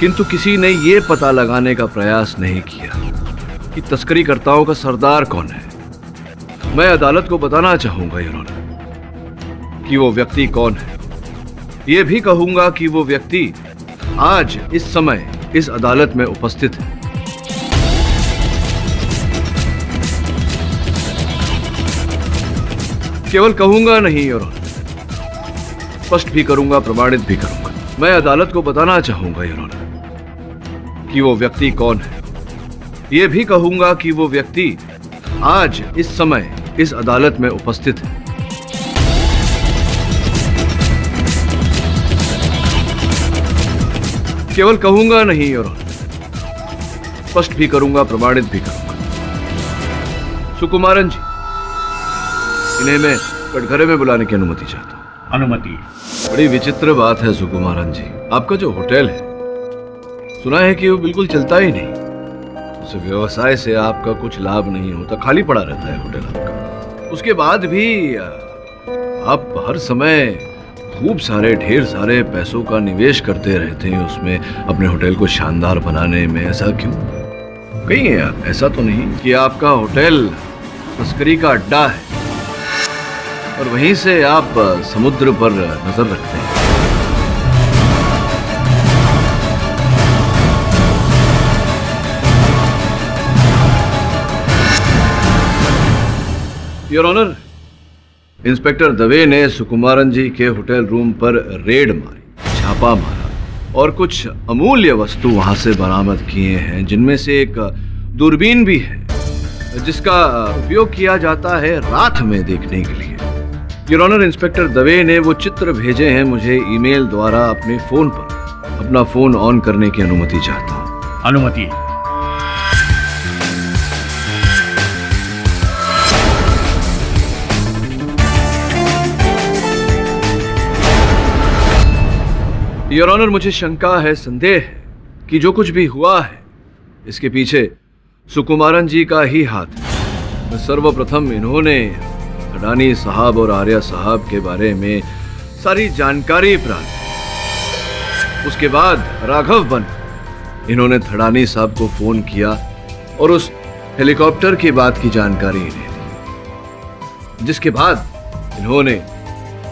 किंतु किसी ने यह पता लगाने का प्रयास नहीं किया कि तस्करीकर्ताओं का सरदार कौन है। मैं अदालत को बताना चाहूंगा योर ऑनर कि वो व्यक्ति कौन है। यह भी कहूंगा कि वो व्यक्ति आज इस समय इस अदालत में उपस्थित है। केवल कहूंगा नहीं योर ऑनर, स्पष्ट भी करूंगा, प्रमाणित भी करूंगा। मैं अदालत को बताना चाहूंगा योर ऑनर कि वो व्यक्ति कौन है। यह भी कहूंगा कि वो व्यक्ति आज इस समय इस अदालत में उपस्थित है। केवल कहूंगा नहीं योर ऑनर, स्पष्ट भी करूंगा, प्रमाणित भी करूंगा। सुकुमारन जी, इन्हें मैं कटघरे में बुलाने की अनुमति चाहता हूं। अनुमति। बड़ी विचित्र बात है सुकुमारन जी, आपका जो होटल है सुना है कि वो बिल्कुल चलता ही नहीं। उस व्यवसाय से आपका कुछ लाभ नहीं होता, खाली पड़ा रहता है होटल आपका। उसके बाद भी आप हर समय खूब सारे ढेर सारे पैसों का निवेश करते रहते हैं उसमें, अपने होटल को शानदार बनाने में। ऐसा क्यों? कहीं ऐसा तो नहीं कि आपका होटल तस्करी का अड्डा है और वहीं से आप समुद्र पर नजर रखते हैं? योर ऑनर, इंस्पेक्टर दवे ने सुकुमारन जी के होटल रूम पर रेड मारी, छापा मारा और कुछ अमूल्य वस्तु वहां से बरामद किए हैं, जिनमें से एक दूरबीन भी है जिसका उपयोग किया जाता है रात में देखने के लिए। योर ऑनर, इंस्पेक्टर दवे ने वो चित्र भेजे हैं मुझे ईमेल द्वारा अपने फोन पर। अपना फोन ऑन करने की अनुमति चाहता हूं। अनुमति। योर ऑनर, मुझे शंका है, संदेह है कि जो कुछ भी हुआ है इसके पीछे सुकुमारन जी का ही हाथ है। सर्वप्रथम इन्होंने थडानी साहब और आर्या साहब के बारे में सारी जानकारी प्राप्त की। उसके बाद राघव बन इन्होंने थडानी साहब को फोन किया और उस हेलीकॉप्टर की बात की जानकारी इन्हें दी, जिसके बाद इन्होंने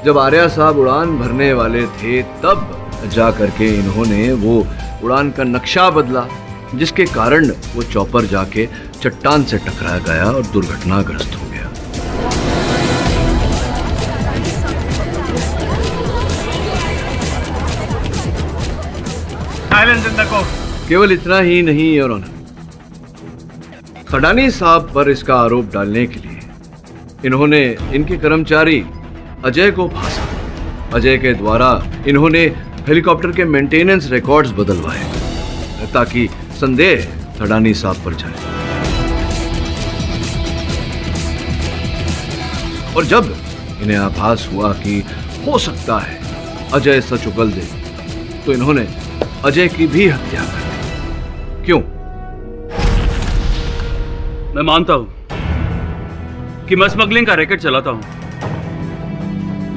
जब आर्या साहब उड़ान भरने वाले थे तब जा करके इन्होंने वो उड़ान का नक्शा बदला, जिसके कारण वो चॉपर जाके चट्टान से टकरा गया और दुर्घटनाग्रस्त हो गया। Silence in the court. केवल इतना ही नहीं योर ऑनर, थडानी साहब पर इसका आरोप डालने के लिए इन्होंने इनके कर्मचारी अजय को फांसा। अजय के द्वारा इन्होंने हेलीकॉप्टर के मेंटेनेंस रिकॉर्ड्स बदलवाए ताकि संदेह थडानी साहब पर जाए। और जब इन्हें आभास हुआ कि हो सकता है अजय सच उगल दे, तो इन्होंने अजय की भी हत्या कर दी। क्यों? मैं मानता हूं कि मैं स्मगलिंग का रैकेट चलाता हूं,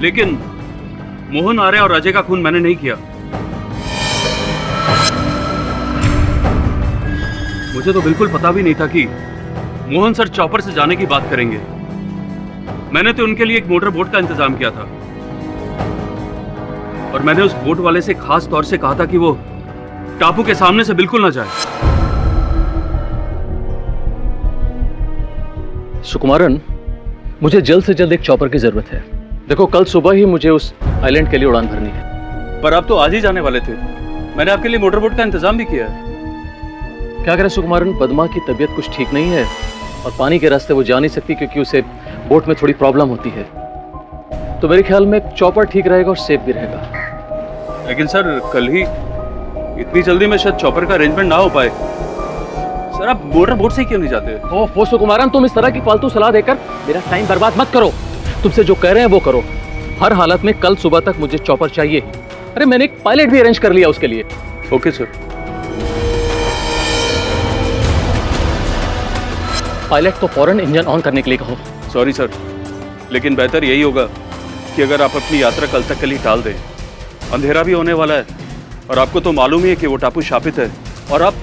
लेकिन मोहन आर्या और अजय का खून मैंने नहीं किया। मुझे तो बिल्कुल पता भी नहीं था कि मोहन सर चॉपर से जाने की बात करेंगे। मैंने तो उनके लिए एक मोटर बोट का इंतजाम किया था और मैंने उस बोट वाले से खास तौर से कहा था कि वो टापू के सामने से बिल्कुल ना जाए। सुकुमारन, मुझे जल्द से जल्द एक चॉपर की जरूरत है। देखो, कल सुबह ही मुझे उस आइलैंड के लिए उड़ान भरनी है। पर आप तो आज ही जाने वाले थे। मैंने आपके लिए मोटर बोट का इंतजाम भी किया है। क्या करें सुकुमारन, पद्मा की तबीयत कुछ ठीक नहीं है और पानी के रास्ते वो जा नहीं सकती क्योंकि उसे बोट में थोड़ी प्रॉब्लम होती है। तो मेरे ख्याल में चॉपर ठीक रहेगा और सेफ भी रहेगा। लेकिन सर, कल ही इतनी जल्दी में शायद चॉपर का अरेंजमेंट ना हो पाए। सर, आप मोटर बोट से क्यों नहीं जाते? ओह सुकुमारन, तुम इस तरह की फालतू सलाह देकर मेरा टाइम बर्बाद मत करो। तुमसे जो कह रहे हैं वो करो। हर हालत में कल सुबह तक मुझे चॉपर चाहिए। अरे मैंने एक पायलट भी अरेंज कर लिया उसके लिए। Okay sir. पायलट को फौरन इंजन ऑन करने के लिए कहो। सॉरी सर, लेकिन बेहतर यही होगा कि अगर आप अपनी यात्रा कल तक के लिए टाल दें। अंधेरा भी होने वाला है और आपको तो मालूम ही है कि वो टापू शापित है। और आप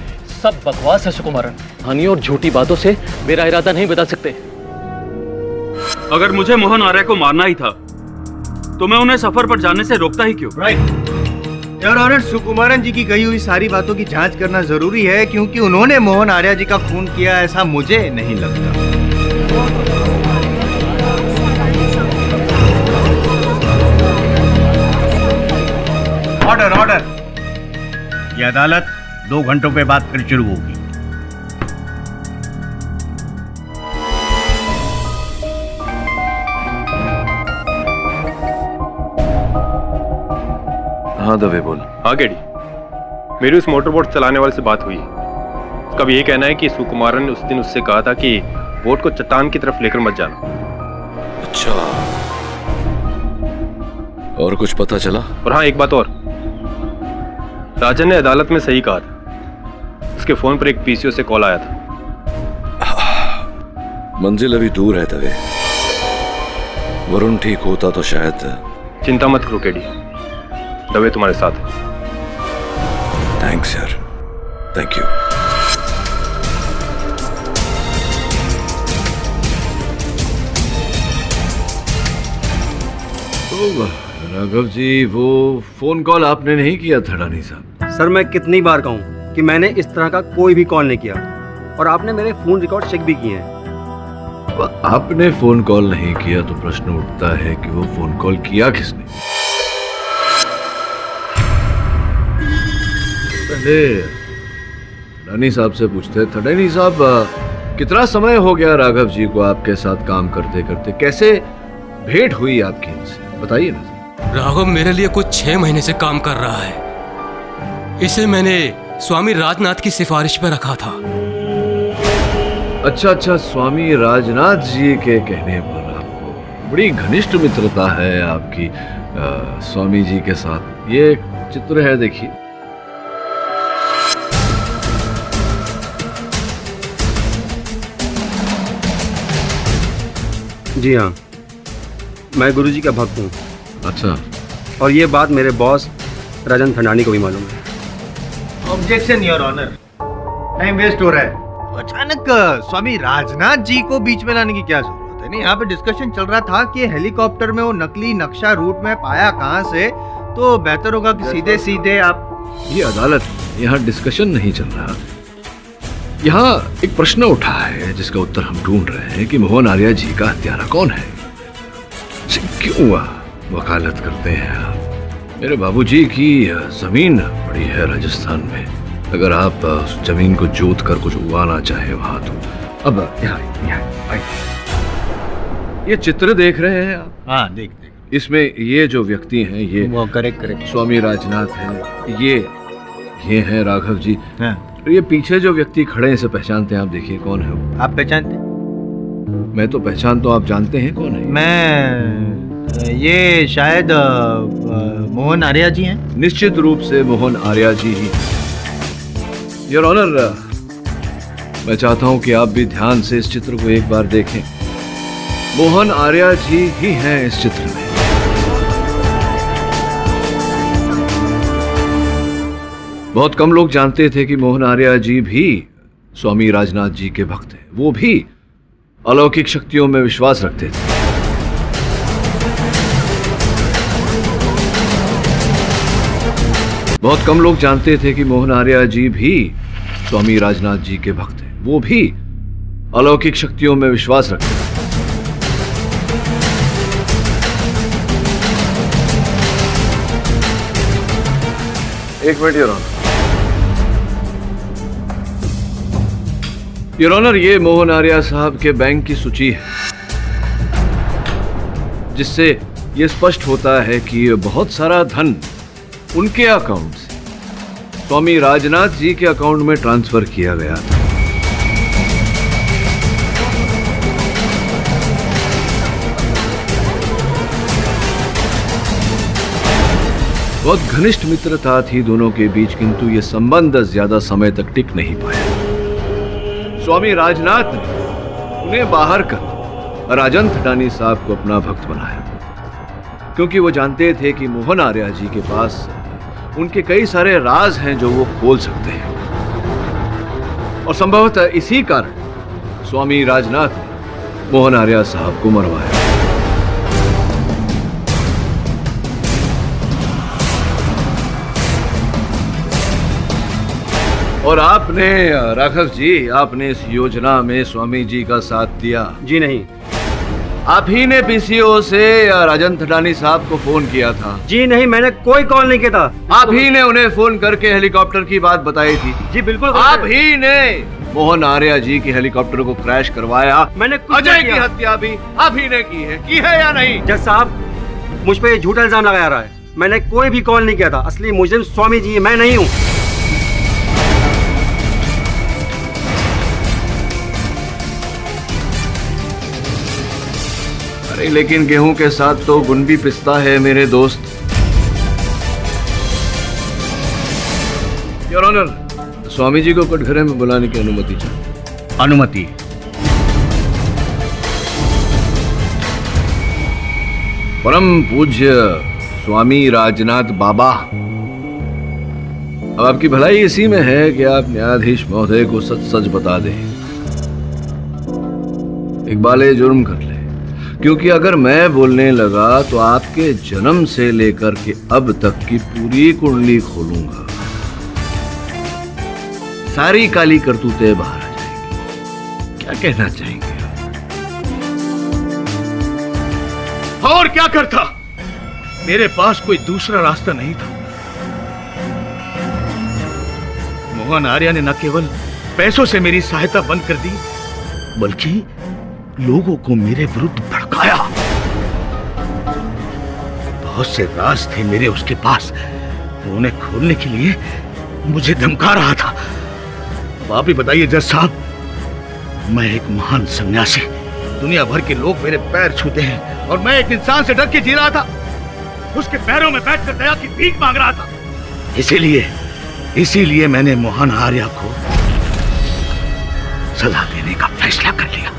सब बकवास है सुकुमारन। कहानियों और झूठी बातों से मेरा इरादा नहीं बदल सकते। अगर मुझे मोहन आर्या को मारना ही था तो मैं उन्हें सफर पर जाने से रोकता ही क्यों? राइट। योर ऑनर, सुकुमारन जी की कही हुई सारी बातों की जांच करना जरूरी है, क्योंकि उन्होंने मोहन आर्या जी का खून किया ऐसा मुझे नहीं लगता। Order order. यह अदालत 2 घंटों के बाद फिर शुरू होगी। हाँ दवे बोल। हाँ गेडी, मेरी उस मोटर बोट चलाने वाले से बात हुई। उसका भी ये कहना है कि सुकुमारन ने उस दिन उससे कहा था कि बोट को चट्टान की तरफ लेकर मत जाना। अच्छा, और कुछ पता चला? और हाँ, एक बात और, राजन ने अदालत में सही कहा था। उसके फोन पर एक पीसीओ से कॉल आया था। मंजिल अभी दूर है दवे। वरुण ठीक होता तो शायद। चिंता मत करो केडी, दवे तुम्हारे साथ है। थैंक्स यार, थैंक यू। राघव जी, वो फोन कॉल आपने नहीं किया था रानी साहब? सर मैं कितनी बार कहूँ कि मैंने इस तरह का कोई भी कॉल नहीं किया, और आपने मेरे फोन रिकॉर्ड चेक भी किए हैं। आपने फोन कॉल नहीं किया तो प्रश्न उठता है कि वो फोन कॉल किया किसने? पहले रानी साहब से पूछते थे। रानी साहब, कितना समय हो गया राघव जी को आपके साथ काम करते करते? कैसे भेंट हुई आपकी इनसे, बताइए ना। राघव मेरे लिए कुछ 6 महीने से काम कर रहा है। इसे मैंने स्वामी राजनाथ की सिफारिश पर रखा था। अच्छा, स्वामी राजनाथ जी के कहने पर आपको बड़ी घनिष्ठ मित्रता है आपकी स्वामी जी के साथ। ये चित्र है, देखिए। जी हाँ, मैं गुरुजी का भक्त हूँ। अच्छा, और ये बात मेरे बॉस राजन थंडानी को भी मालूम है। Objection your honour, time waste हो रहा है। अचानक स्वामी राजनाथ जी को बीच में लाने की क्या जरूरत है? नहीं, यहाँ पे डिस्कशन चल रहा था कि हेलीकॉप्टर में वो नकली नक्शा रूट में पाया कहाँ से, तो बेहतर होगा कि सीधे सीधे आप। ये अदालत, यहाँ डिस्कशन नहीं चल रहा। यहाँ एक प्रश्न उठा है जिसका उत्तर हम ढूंढ रहे हैं कि मोहन आर्या जी का हत्यारा कौन है, क्यों वकालत करते हैं आप? मेरे बाबूजी की जमीन पड़ी है राजस्थान में, अगर आप उस जमीन को जोत कर कुछ उगाना चाहे वहां तो। अब यहाँ ये चित्र देख रहे हैं आप? हाँ, देख। इसमें ये जो व्यक्ति हैं, ये करेक्ट स्वामी राजनाथ हैं, ये हैं राघव जी। हाँ। और ये पीछे जो व्यक्ति खड़े हैं, इसे पहचानते हैं आप? देखिए कौन है वो। आप पहचानते? मैं तो पहचानता हूँ, आप जानते हैं कौन है? ये शायद मोहन आर्या जी हैं। निश्चित रूप से मोहन आर्या जी ही। योर ऑनर, मैं चाहता हूं कि आप भी ध्यान से इस चित्र को एक बार देखें। मोहन आर्या जी ही हैं इस चित्र में। बहुत कम लोग जानते थे कि मोहन आर्या जी भी स्वामी राजनाथ जी के भक्त हैं। वो भी अलौकिक शक्तियों में विश्वास रखते थे। बहुत कम लोग जानते थे कि मोहन आर्या जी भी स्वामी राजनाथ जी के भक्त हैं। वो भी अलौकिक शक्तियों में विश्वास रखते थे। एक minute your honour. Your honour, ये मोहन आर्या साहब के बैंक की सूची है, जिससे यह स्पष्ट होता है कि बहुत सारा धन उनके अकाउंट से स्वामी राजनाथ जी के अकाउंट में ट्रांसफर किया गया था। बहुत घनिष्ठ मित्रता थी दोनों के बीच, किंतु यह संबंध ज्यादा समय तक टिक नहीं पाया। स्वामी राजनाथ ने उन्हें बाहर कर राजन थटानी साहब को अपना भक्त बनाया, क्योंकि वो जानते थे कि मोहन आर्या जी के पास उनके कई सारे राज हैं जो वो खोल सकते हैं। और संभवतः इसी कारण स्वामी राजनाथ ने मोहन आर्या साहब को मरवाया। और आपने राघव जी, आपने इस योजना में स्वामी जी का साथ दिया? जी नहीं। आप ही ने पीसीओ से राजन थटानी साहब को फोन किया था? जी नहीं, मैंने कोई कॉल नहीं किया था। आप ही ने उन्हें फोन करके हेलीकॉप्टर की बात बताई थी? जी बिल्कुल। आप ही ने मोहन आर्या जी के हेलीकॉप्टर को क्रैश करवाया? मैंने अजय की हत्या भी आप ही ने की है या नहीं? जज साहब, मुझ पे झूठा इल्जाम लगाया रहा है। मैंने कोई भी कॉल नहीं किया था। असली मुजरिम स्वामी जी, मैं नहीं हूँ। अरे लेकिन गेहूं के साथ तो गुण भी पिसता है मेरे दोस्त। योर ऑनर, स्वामी जी को कटघरे में बुलाने की अनुमति चाहिए। अनुमति? परम पूज्य स्वामी राजनाथ बाबा, अब आपकी भलाई इसी में है कि आप न्यायाधीश महोदय को सच सच बता दें। इकबाल जुर्म कर ले, क्योंकि अगर मैं बोलने लगा तो आपके जन्म से लेकर के अब तक की पूरी कुंडली खोलूंगा। सारी काली करतूतें बाहर आ जाएंगी। क्या कहना चाहेंगे? और क्या करता? मेरे पास कोई दूसरा रास्ता नहीं था। मोहन आर्या ने न केवल पैसों से मेरी सहायता बंद कर दी, बल्कि लोगों को मेरे विरुद्ध भड़काया। बहुत से राज थे मेरे उसके पास, वो उन्हें खोलने के लिए मुझे धमका रहा था। अब आप ही बताइए जज साहब, मैं एक महान सन्यासी, दुनिया भर के लोग मेरे पैर छूते हैं और मैं एक इंसान से डर के जी रहा था, उसके पैरों में बैठकर दया की भीख मांग रहा था। इसीलिए मैंने मोहन आर्या को सजा देने का फैसला कर लिया।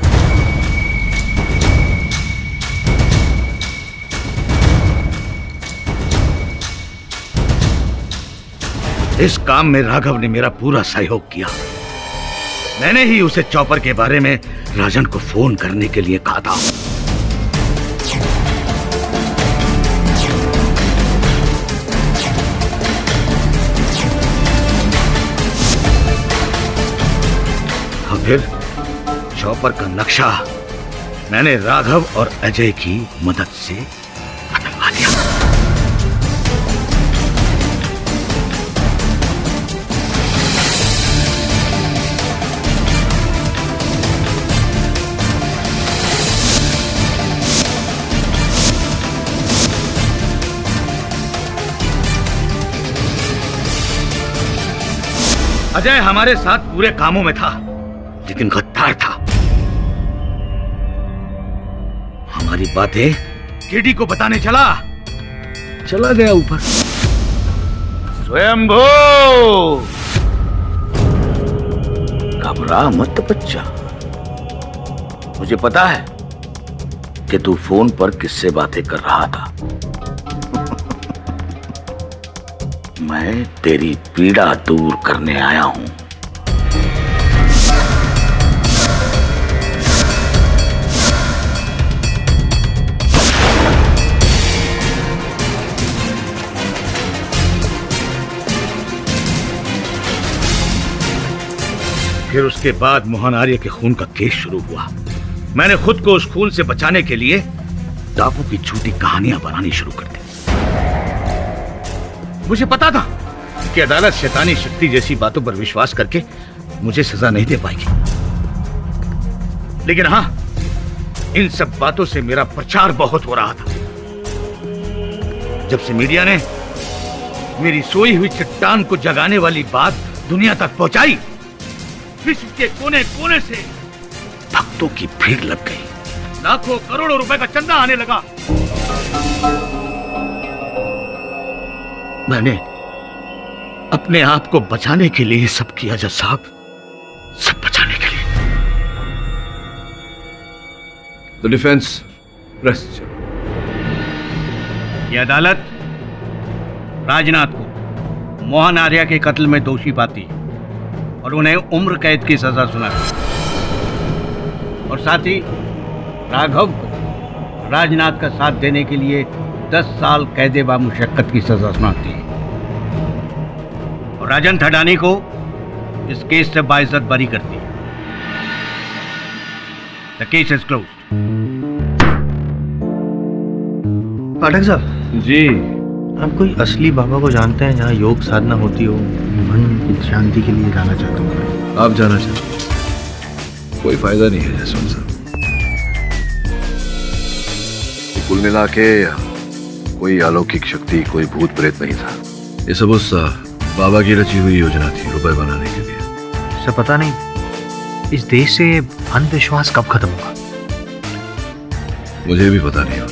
इस काम में राघव ने मेरा पूरा सहयोग किया। मैंने ही उसे चॉपर के बारे में राजन को फोन करने के लिए कहा था। और फिर चॉपर का नक्शा मैंने राघव और अजय की मदद से बदलवा दिया। अजय हमारे साथ पूरे कामों में था, लेकिन गद्दार था। हमारी बातें केडी को बताने चला गया ऊपर। स्वयंभू, घबरा मत बच्चा। मुझे पता है कि तू फोन पर किससे बातें कर रहा था। मैं तेरी पीड़ा दूर करने आया हूं। फिर उसके बाद मोहन आर्य के खून का केस शुरू हुआ। मैंने खुद को उस खून से बचाने के लिए टापू की झूठी कहानियां बनानी शुरू कर दी। मुझे पता था कि अदालत शैतानी शक्ति जैसी बातों पर विश्वास करके मुझे सजा नहीं दे पाएगी, लेकिन हां, इन सब बातों से मेरा प्रचार बहुत हो रहा था। जब से मीडिया ने मेरी सोई हुई चट्टान को जगाने वाली बात दुनिया तक पहुंचाई, विश्व के कोने कोने से भक्तों की भीड़ लग गई। लाखों करोड़ों रुपए का चंदा आने लगा। मैंने अपने आप को बचाने के लिए सब किया जज साहब, सब बचाने के लिए। The defence rest. यह अदालत राजनाथ को मोहन आर्या के कत्ल में दोषी पाती और उन्हें उम्र कैद की सजा सुनाती, और साथ ही राघव को राजनाथ का साथ देने के लिए 10 साल कैदे बामुशक्कत की सजा सुनाती है, और राजन थडानी को इस केस से बाइज्जत बरी करती है। The case is closed. Pathak साहब जी, आप कोई असली बाबा को जानते हैं जहाँ योग साधना होती हो? मन की शांति के लिए जाना चाहता हूँ मैं। आप जाना चाहते? कोई फायदा नहीं है जसवंत साहब। कुल मिला के कोई अलौकिक शक्ति, कोई भूत प्रेत नहीं था। ये सब उस बाबा की रची हुई योजना थी रुपए बनाने के लिए। सर पता नहीं इस देश से अंधविश्वास कब खत्म होगा। मुझे भी पता नहीं, और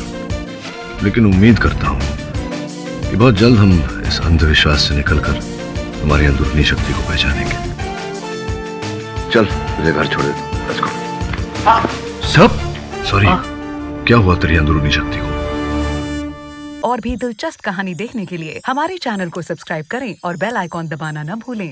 लेकिन उम्मीद करता हूँ कि बहुत जल्द हम इस अंधविश्वास से निकलकर हमारी अंदरूनी शक्ति को पहचानेंगे। चल मुझे घर छोड़ दे। सब सॉरी, क्या हुआ तेरी अंदरूनी शक्ति को? और भी दिलचस्प कहानी देखने के लिए हमारे चैनल को सब्सक्राइब करें और बेल आइकॉन दबाना न भूलें।